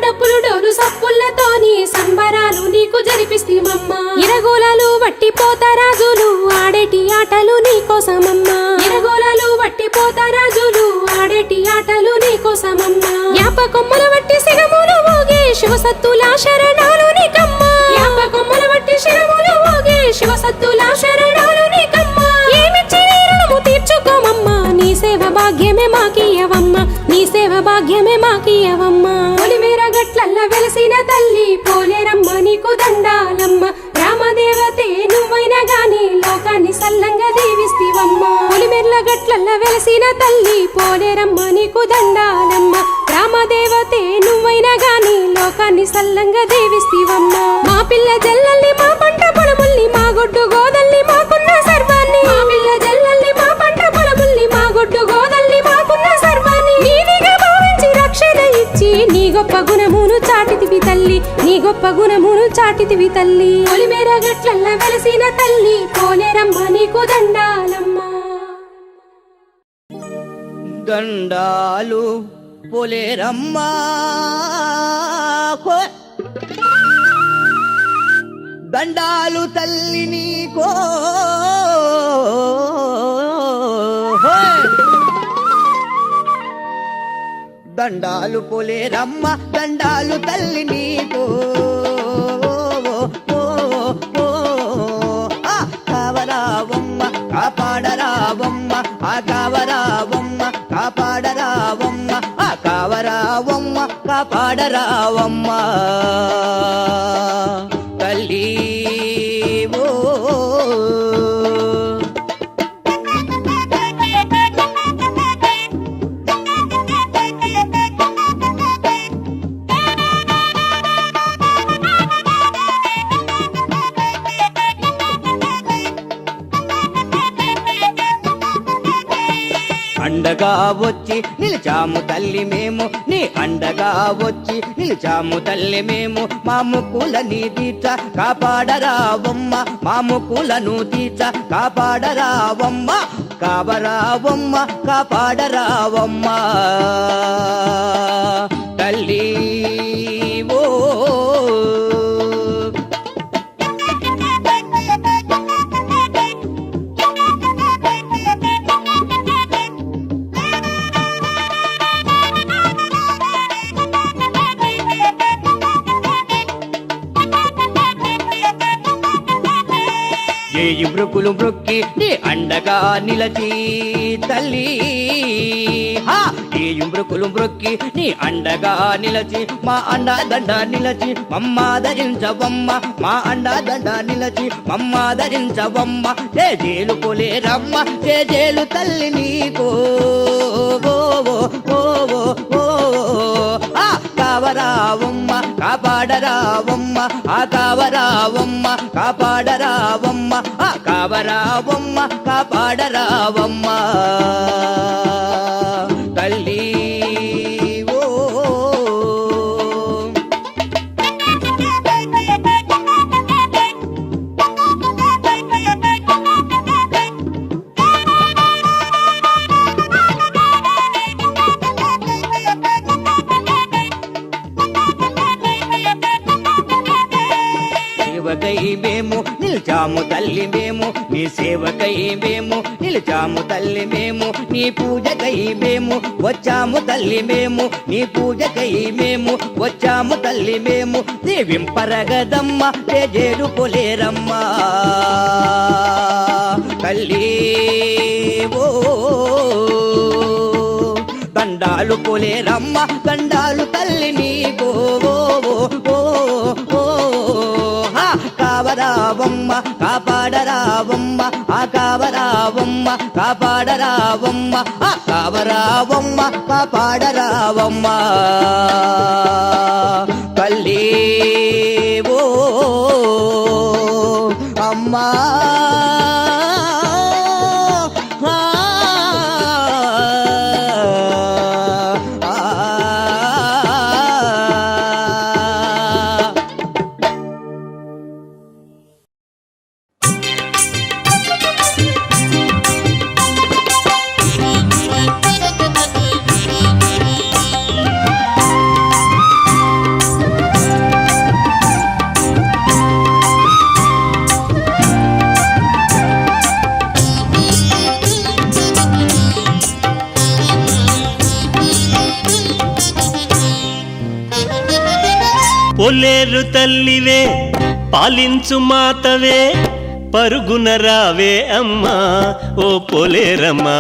డప్పులు డోలు సప్పులతోని సంబరాలు నీకు జరిపిస్తిమమ్మా ఇరగోలాలు వట్టి పోతరాజులు ఆడేటి ఆటలు నీకోసమమ్మా ఇరగోలాలు వట్టి పోతరాజులు ఆడేటి ఆటలు నీకోసమమ్మా యాప కొమ్మల వట్టి సిగములు ఊగే శివసత్తుల శరణాలు నీకమ్మా యాప కొమ్మల వట్టి శిరములు ఊగే శివసత్తుల శరణాలు నీకమ్మా ఏమిచ్చి రుణము తీర్చుకోమమ్మా నీ సేవ భాగ్యమే మాకియవమ్మా నీ సేవ భాగ్యమే మాకియవమ్మా పొలిమేర గట్లల్ల వెలసిన తల్లి పోలేరమ్మ నీకు దండాలమ్మ రామదేవతే నువ్వైనా గాని లోకాన్ని సల్లంగా దీవిస్తివమ్మా పొలిమేర్ల గట్లల్ల వెలసిన తల్లి పోలేరమ్మ నీకు దండాలమ్మ రామదేవతే నువ్వైనా గాని లోకాన్ని సల్లంగా దీవిస్తివమ్మా మా పిల్ల జల్లల్లి మా పంట పొలముల్లి మా గొడ్డు గోదల్లి మాకున్న సర్వాన్ని మా పిల్ల జల్లల్లి మా పంట పొలముల్లి మా గొడ్డు గోదల్లి మాకున్న సర్వాన్ని నీదిగా భావించి రక్షణ ఇచ్చి నీ గొప్ప గుణమును చాటితివి తల్లి నీ గొప్ప గుణమును దాటితివి తల్లి పొలిమేర గట్లల్ల వెలసిన తల్లి పోలేరమ్మ నీకు దండాలమ్మా దండాలు పోలేరమ్మా దండాలు తల్లి నీకో దండాలు పోలేరమ్మ దండాలు తల్లి నీకో కావరావమ్మ కాపాడరావమ్మ ఆ కావరావమ్మ కాపాడరావమ్మ ఆ కావరావమ్మ కాపాడరావమ్మ తల్లి ఓ అండగా వచ్చి నిలిచాము తల్లి మేము నీ అండగా వచ్చి నిలిచాము తల్లి మేము మా ముక్కులని తీర్చ కాపాడరావమ్మ మా ముక్కులను తీర్చ కాపాడరావమ్మ కావరావమ్మ కాపాడరావమ్మ తల్లి ఓ చేయి బ్రుకులు బ్రొక్కి నీ అండగా నిలచి తల్లి చేయి బ్రుకులు బ్రొక్కి నీ అండగా నిలచి మా అండా దండ నిలచి మమ్మాదరించవమ్మ మా అండా దండ నిలచి మమ్మాదరించవమ్మ జేజేలు పోలేరమ్మ జేజేలు తల్లి నీకో కావరావమ్మ కాపాడరావమ్మ ఆ కావరావమ్మ కాపాడరావమ్మ ఆ కావరావమ్మ కాపాడరావమ్మ తల్లి ఓ సేవకై మేము నిలిచాము తల్లి మేము నీ సేవకై మేము నిలిచాము తల్లి మేము నీ పూజకై మేము వచ్చాము తల్లి మేము నీ పూజకై మేము వచ్చాము తల్లి మేము దేవింపరగదమ్మ జేజేలు పోలేరమ్మ తల్లి ఓ దండాలు పోలేరమ్మ దండాలు తల్లి నీకో కావరావమ్మ కాపాడరావమ్మ ఆ కావరావమ్మ కాపాడరావమ్మ ఆ కావరావమ్మ కాపాడరావమ్మ తల్లి ఓ అమ్మా పొలేరు తల్లివే పాలించు మాతవే పరుగున రావే అమ్మా ఓ పొలేరమ్మా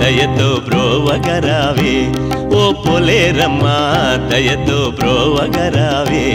దయతో బ్రోవగరావే ఓ పొలేరమ్మా దయతో బ్రోవగరావే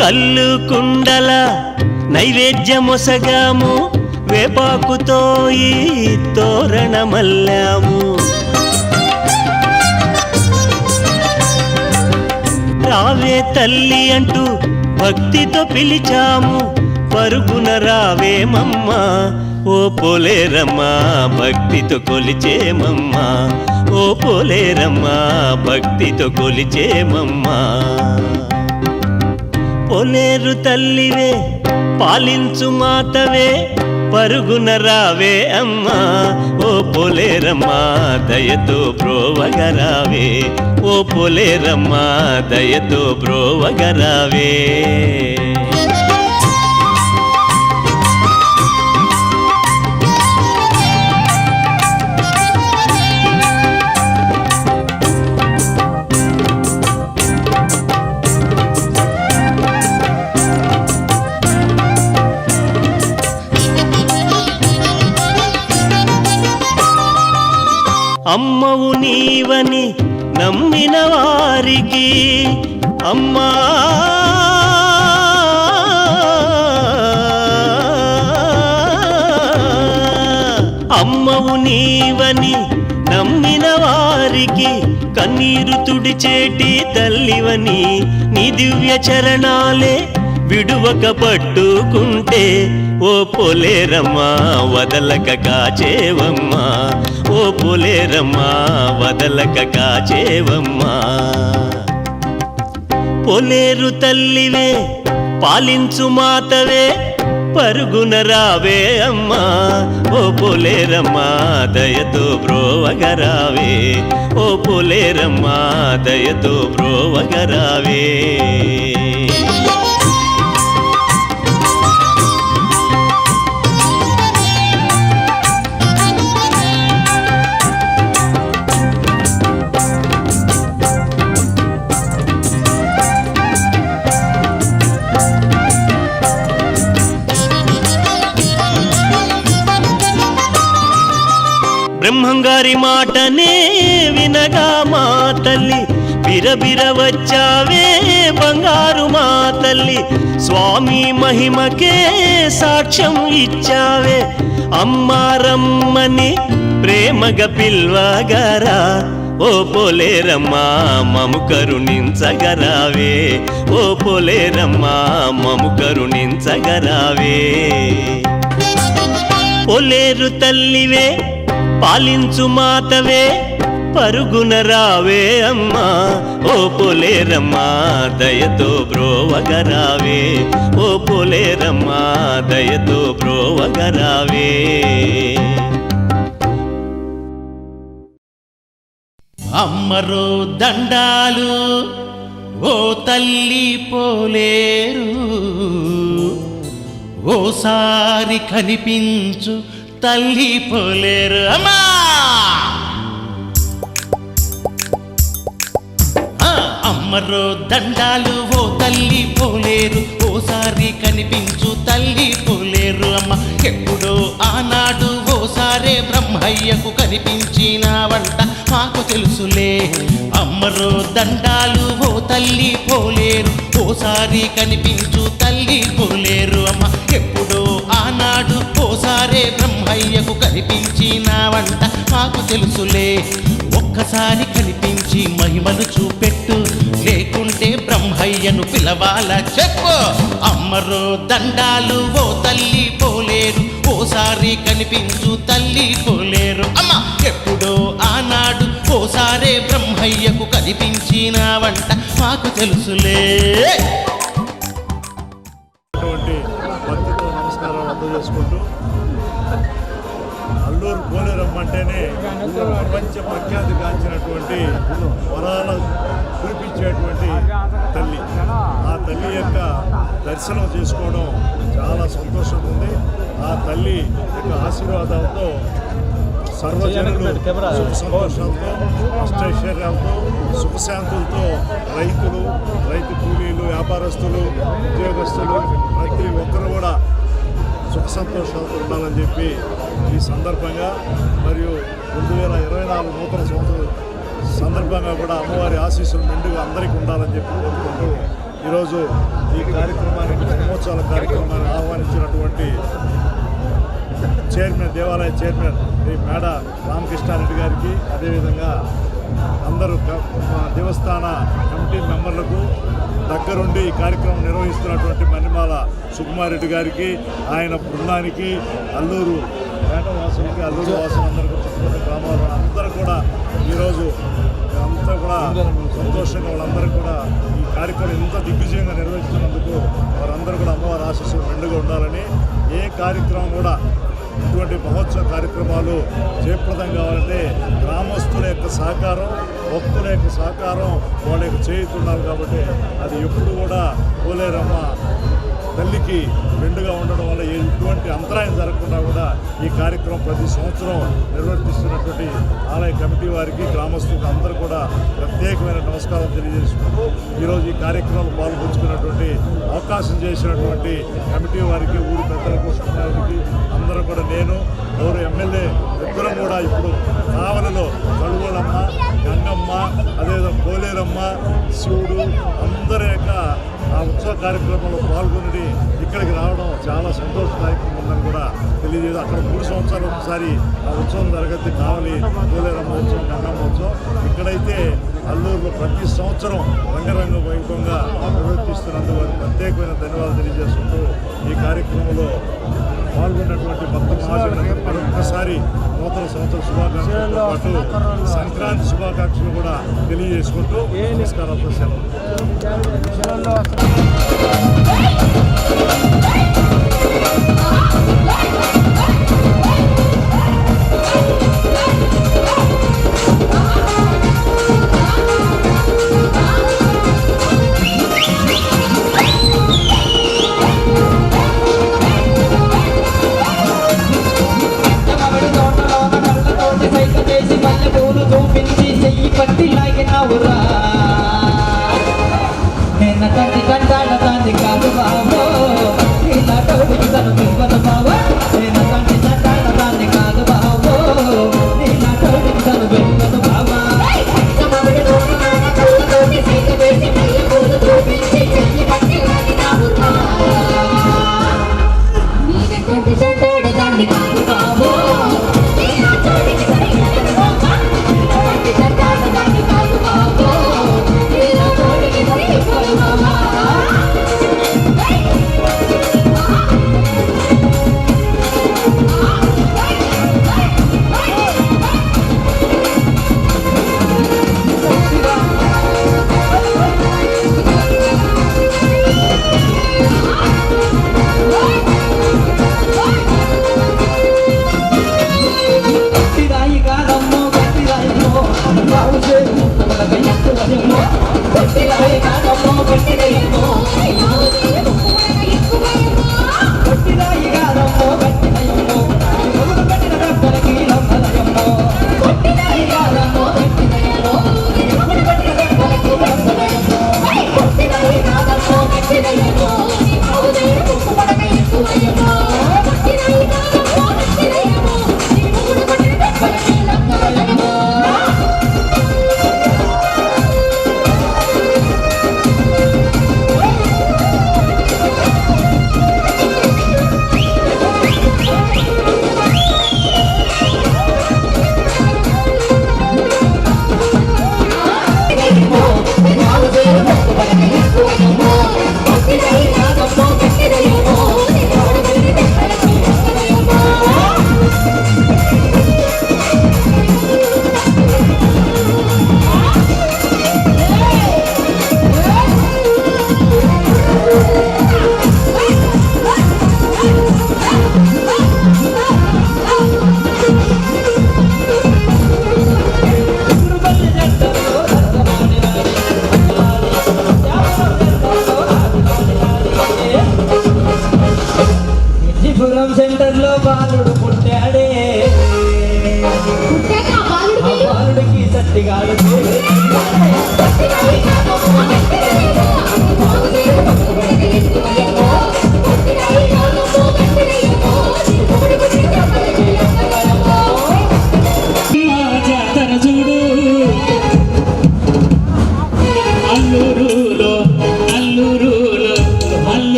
కల్లు కుండల నైవేద్యమొసగాము వేపాకుతో ఈ తోరణమల్లాము. రావే తల్లి అంటూ భక్తితో పిలిచాము, పరుగున రావేమమ్మా ఓ పోలేరమ్మా, భక్తితో కొలిచేమమ్మా ఓ పోలేరమ్మా, భక్తితో కొలిచేమమ్మా. పోలేరు తల్లివే పాలించు మాతవే, పరుగున రావే అమ్మా ఓ పోలేరమ్మా, దయతో బ్రోవగరావే ఓ పోలేరమ్మా, దయతో బ్రోవగరావే. అమ్మవు నీవని నమ్మిన వారికి అమ్మా అమ్మవు నీవని నమ్మిన వారికి కన్నీరు తుడిచేటి తల్లివని నీ దివ్య చరణాలే విడువక పట్టుకుంటే ఓ పోలేరమ్మా వదలక కాచేవమ్మా ఓ పోలేరమ్మా వదలక కాచేవమ్మా. పోలేరు తల్లివే పాలించు మాతవే, పరుగున రావే అమ్మా ఓ పోలేరమ్మా, దయతో బ్రోవగరావే ఓ పోలేరమ్మా, దయతో బ్రోవగరావే. బ్రహ్మంగారి మాటనే వినగా మా తల్లి బిరబిర వచ్చావే బంగారు మా తల్లి, స్వామి మహిమకే సాక్ష్యం ఇచ్చావే అమ్మారమ్మని ప్రేమగా పిల్వగరా ఓ పోలేరమ్మా, మము కరుణించగరావే ఓ పోలేరమ్మా, మము కరుణించగరావే. పోలేరు తల్లివే పాలించు మాతవే, పరుగున రావే అమ్మా ఓ పోలేరమ్మా, దయతో బ్రోవగరావే ఓ పోలేరమ్మా, దయతో బ్రోవగరావే. అమ్మరో దండాలు ఓ తల్లి పోలేరు, ఓసారి కనిపించు తల్లి పోలేరు అమ్మా. అమ్మరో దండాలు ఓ తల్లి పోలేరు, ఓసారి కనిపించు తల్లి పోలేరు అమ్మ. ఎప్పుడో ఆనాడు ఓసారే బ్రహ్మయ్యకు కనిపించిన వంట మాకు తెలుసులే. అమ్మరో దండాలు ఓ తల్లి పోలేరు, ఓసారి కనిపించు తల్లి పోలేరు అమ్మ. ఎప్పుడో ఆనాడు ఓసారే బ్రహ్మయ్యకు కనిపించిన వంట మాకు తెలుసులే. ఒక్కసారి కనిపించి మహిమలు చూపెట్టు, లేకుంటే బ్రహ్మయ్యను పిలవాల చెప్పు. అమ్మరో దండాలు ఓ తల్లి పోలేరు, ఓసారి కనిపించు తల్లి పోలేరు అమ్మ. ఎప్పుడో ఆనాడు ఓసారే బ్రహ్మయ్యకు కనిపించిన వంట మాకు తెలుసులే. భక్తితో నమస్కారాలు అందజేసుకుంటూ, అల్లూరు పోలేరమ్మ అంటేనే ప్రపంచ ప్రఖ్యాతి గాంచినటువంటి వరాల కురిపించేటువంటి తల్లి. ఆ తల్లి యొక్క దర్శనం చేసుకోవడం చాలా సంతోషంగా ఉంది. ఆ తల్లి యొక్క ఆశీర్వాదాలతో సర్వజనులు సుఖ సంతోషాలతో, అష్టైశ్వర్యాలతో, సుఖశాంతులతో రైతులు, రైతు కూలీలు, వ్యాపారస్తులు, ఉద్యోగస్తులు ప్రతి ఒక్కరు కూడా సుఖ సంతోషాలతో ఉండాలని చెప్పి ఈ సందర్భంగా, మరియు 2024 నూతన సంవత్సరం సందర్భంగా కూడా అమ్మవారి ఆశీస్సులు మెండుగా అందరికీ ఉండాలని చెప్పి కోరుకుంటూ ఈరోజు ఈ కార్యక్రమాన్ని, బ్రహ్మోత్సవాల కార్యక్రమాన్ని ఆహ్వానించినటువంటి చైర్మన్, దేవాలయ చైర్మన్ శ్రీ మేడ రామకృష్ణారెడ్డి గారికి, అదేవిధంగా అందరూ దేవస్థాన కమిటీ మెంబర్లకు, దగ్గరుండి ఈ కార్యక్రమం నిర్వహిస్తున్నటువంటి మణిమాల సుకుమారెడ్డి గారికి, ఆయన బృందానికి, అల్లూరు పేటవాసులకి, అల్లూరు వాసులందరికీ, చుట్టుపక్కల గ్రామాల అందరూ కూడా ఈరోజు అంతా కూడా సంతోషంగా వాళ్ళందరూ కూడా ఈ కార్యక్రమం ఇంత దిగ్విజయంగా నిర్వహిస్తున్నందుకు వారందరూ కూడా అమ్మవారి ఆశీస్సులు మెండుగా ఉండాలని, ఏ కార్యక్రమం కూడా ఇటువంటి మహోత్సవ కార్యక్రమాలు జయప్రదం కావాలంటే గ్రామస్తుల యొక్క సహకారం, భక్తుల యొక్క సహకారం, వాళ్ళ యొక్క చేయుతున్నారు. కాబట్టి అది ఎప్పుడు కూడా పోలేరమ్మ తల్లికి మెండుగా ఉండడం వల్ల ఎటువంటి అంతరాయం జరగకుండా కూడా ఈ కార్యక్రమం ప్రతి సంవత్సరం నిర్వర్తిస్తున్నటువంటి ఆలయ కమిటీ వారికి, గ్రామస్తులకు అందరూ కూడా ప్రత్యేకమైన నమస్కారం తెలియజేసుకుంటూ ఈరోజు ఈ కార్యక్రమంలో పాల్పంచుకున్నటువంటి అవకాశం చేసినటువంటి కమిటీ వారికి, ఊరి పెద్దలకు, సుకుమారుడికి అందరూ కూడా నేను గౌరవ ఎమ్మెల్యే ఇద్దరం కూడా ఇప్పుడు కావలలో కడుగోలమ్మ, గంగమ్మ, అదేవిధంగా పోలేరమ్మ, శివుడు అందరి యొక్క ఆ ఉత్సవ కార్యక్రమంలో పాల్గొని ఇక్కడికి రావడం చాలా సంతోషదాయకంగా ఉందని కూడా తెలియజేది. అక్కడ 3 సంవత్సరాలు ఒకసారి ఆ ఉత్సవం జరగద్ది, కావాలి పోలేరమ్మ ఉత్సవం, గంగమ్మ ఉత్సవం. ఇక్కడైతే అల్లూరులో ప్రతి సంవత్సరం రంగరంగ వైభవంగా నిర్వర్తిస్తున్నందుకు వారికి ప్రత్యేకమైన ధన్యవాదాలు తెలియజేసుకుంటూ ఈ కార్యక్రమంలో పాల్గొన్నటువంటి భక్త మహాజనులకు మరొకసారి నూతన సంవత్సర శుభాకాంక్షలతో పాటు సంక్రాంతి శుభాకాంక్షలు కూడా తెలియజేసుకుంటూ నమస్కారాలతో సెలవు.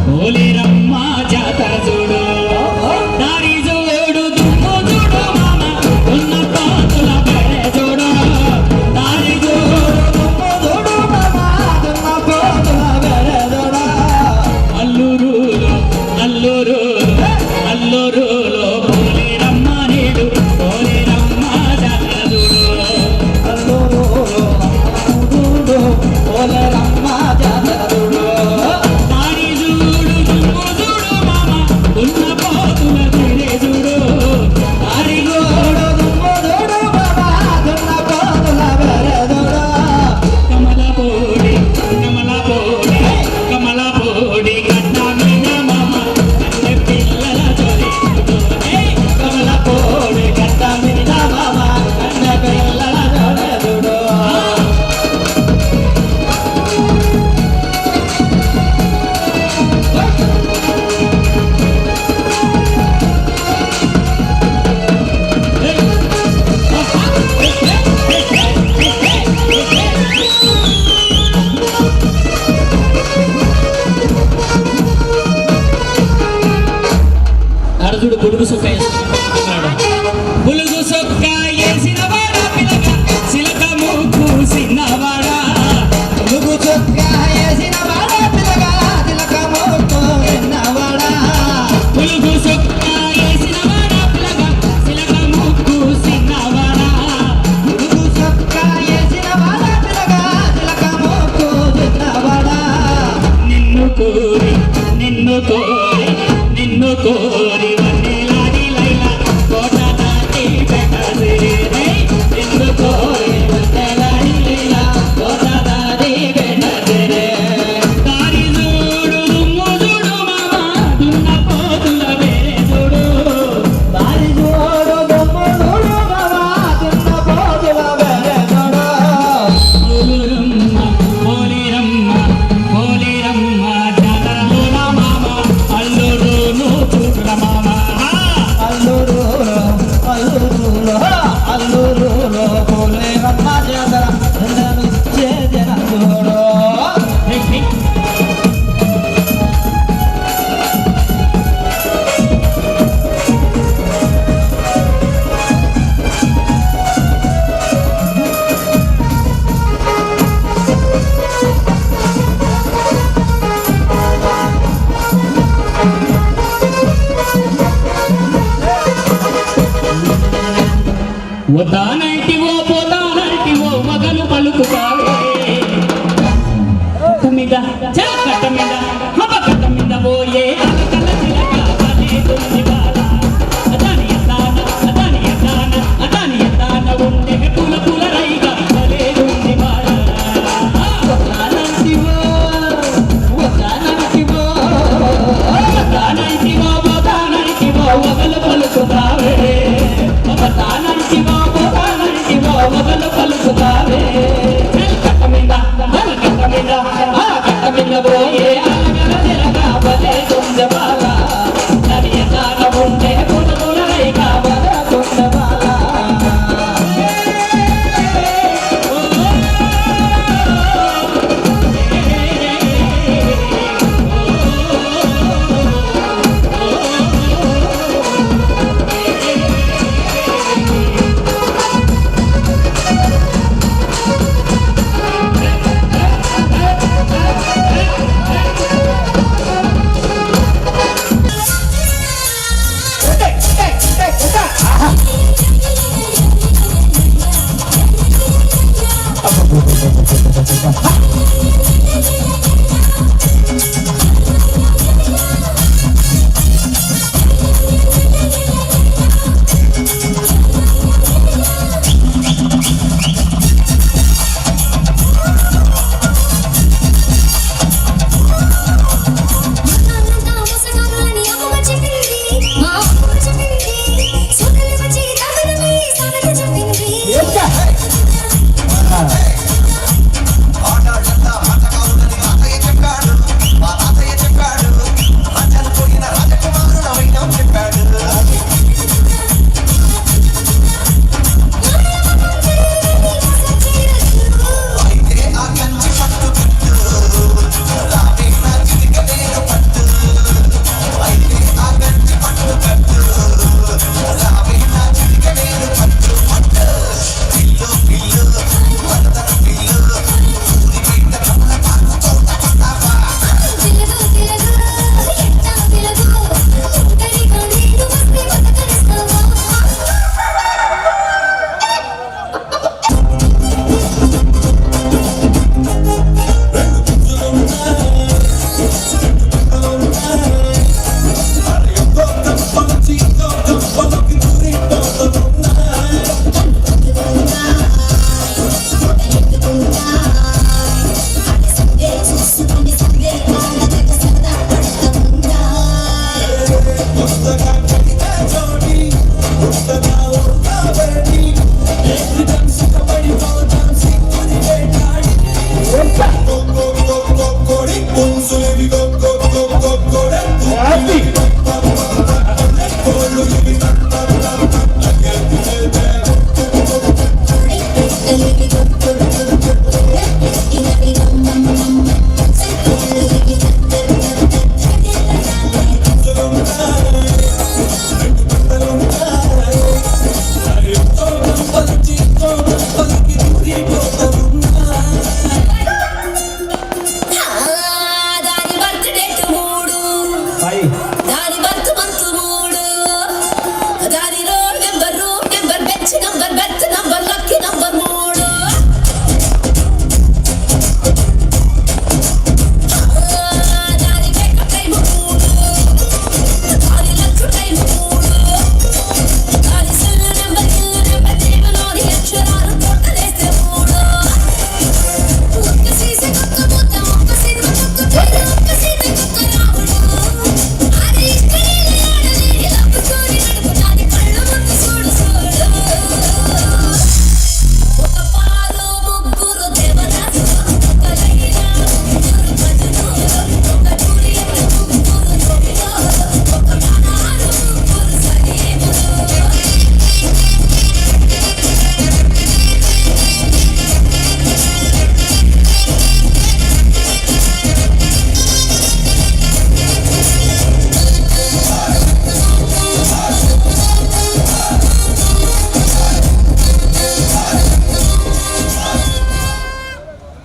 పోలేరమ్మ జాతర పోతానంటివో పోతానంటివో మగలు పలుకుతావే కట్ట మీద కట్ట మీద కట్ట మీద పోయే అలకల చిలక పలేదుంది బాల అదాని ఎత్తాన ఉండే పుల పుల రైగా పలేదుంది బాల పోతానంటివో మగలు పలుకుతావే మొదలు పలుకుతావే కట్ట మీద పోయే అలగల జరగా బలే తుంజబాల నది ఎదాన ఉండే పునరులై కాబల తుంజబాల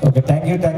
Okay, thank you.